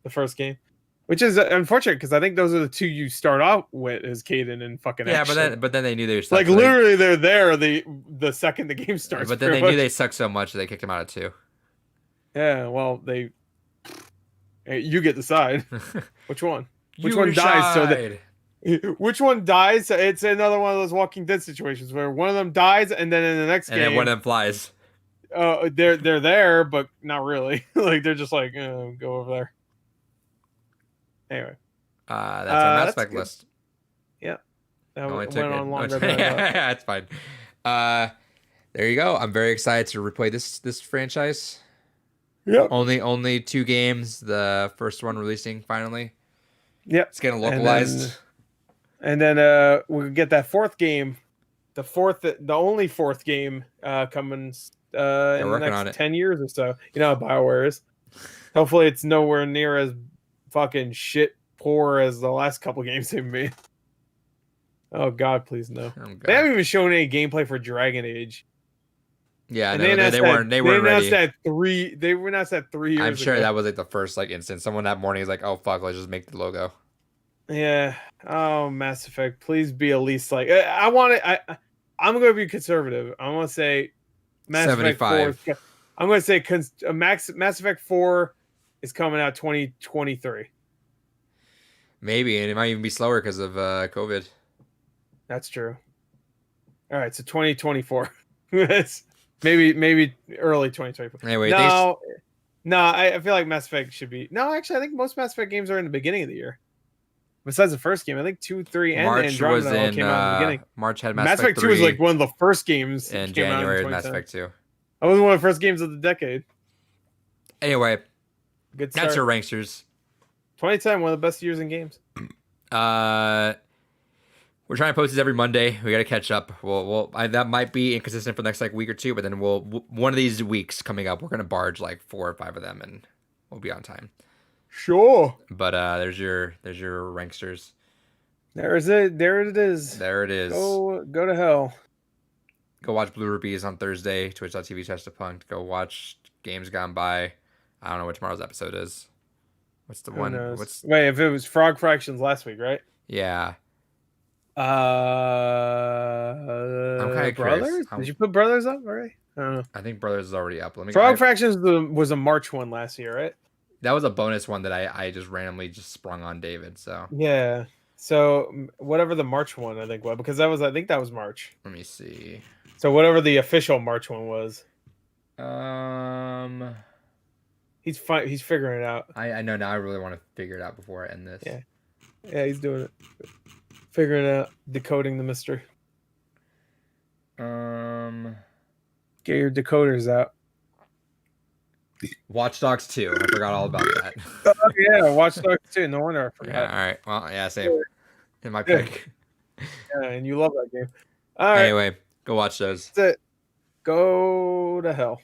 first game. Which is unfortunate because I think those are the two you start off with is Kaden and fucking Yeah, Ashley. but then they knew they were Like literally they're there the second the game starts. But then they knew they sucked so much that they kicked him out of 2. Yeah, well you get to decide which one. Which You one dies so that decide. which one dies? It's another one of those Walking Dead situations where one of them dies and then in the next and game then one of them flies. they're there but not really. Like they're just like go over there. Anyway. That's our Mass Effect list. Yeah. That Only went took on it. longer than I thought. That's fine. There you go. I'm very excited to replay this franchise. Yep. Only 2 games. The first one releasing finally. Yep. It's getting localized. And then we'll get that 4th game. The only 4th game coming in the next 10 years or so. You know how BioWare is. Hopefully it's nowhere near as fucking shit poor as the last couple games they've made. Oh God, please no. Oh, God. They haven't even shown any gameplay for Dragon Age. Yeah, they weren't ready. They announced that 3 years ago. I'm sure that was like the first instance. Someone that morning is like, "Oh fuck, let's just make the logo." Yeah. Oh, Mass Effect, please be at least like I want it. I'm going to be conservative. I'm going to say Mass 75. Effect 4. I'm going to say Mass Effect 4 is coming out 2023. Maybe, and it might even be slower because of COVID. That's true. All right, so 2024. maybe early 2024. Anyway, no, I feel like Mass Effect should be. No, actually, I think most Mass Effect games are in the beginning of the year. Besides the first game, I think 2, 3, and Andromeda all came out in the beginning. March had Mass Effect 2 was like one of the first games. In January, Mass Effect 2. That was one of the first games of the decade. Anyway, good start. That's your Ranksters. 2010, one of the best years in games. We're trying to post this every Monday. We got to catch up. That might be inconsistent for the next week or 2, but then one of these weeks coming up, we're gonna barge 4 or 5 of them, and we'll be on time. Sure. But there's your Ranksters. There it is. There it is. Go to hell. Go watch Blue Rubies on Thursday. Twitch.tv/ThePunked. Go watch Games Gone By. I don't know what tomorrow's episode is. What's the one? Wait, if it was Frog Fractions last week, right? Yeah. I'm kind of Brothers. Did you put Brothers up already? I don't know. I think Brothers is already up. Frog Fractions was a March one last year, right? That was a bonus one that I just randomly sprung on David. So yeah. So whatever the March one I think was, because I think that was March. Let me see. So whatever the official March one was. He's figuring it out. I know now. I really want to figure it out before I end this. Yeah, he's doing it. Figuring it out, decoding the mystery. Get your decoders out. Watch Dogs 2. I forgot all about that. Oh yeah, Watch Dogs 2. No wonder I forgot. Yeah, all right. Well, yeah, same. In my pick. Yeah, and you love that game. All right. Anyway, go watch those. That's it. Go to hell.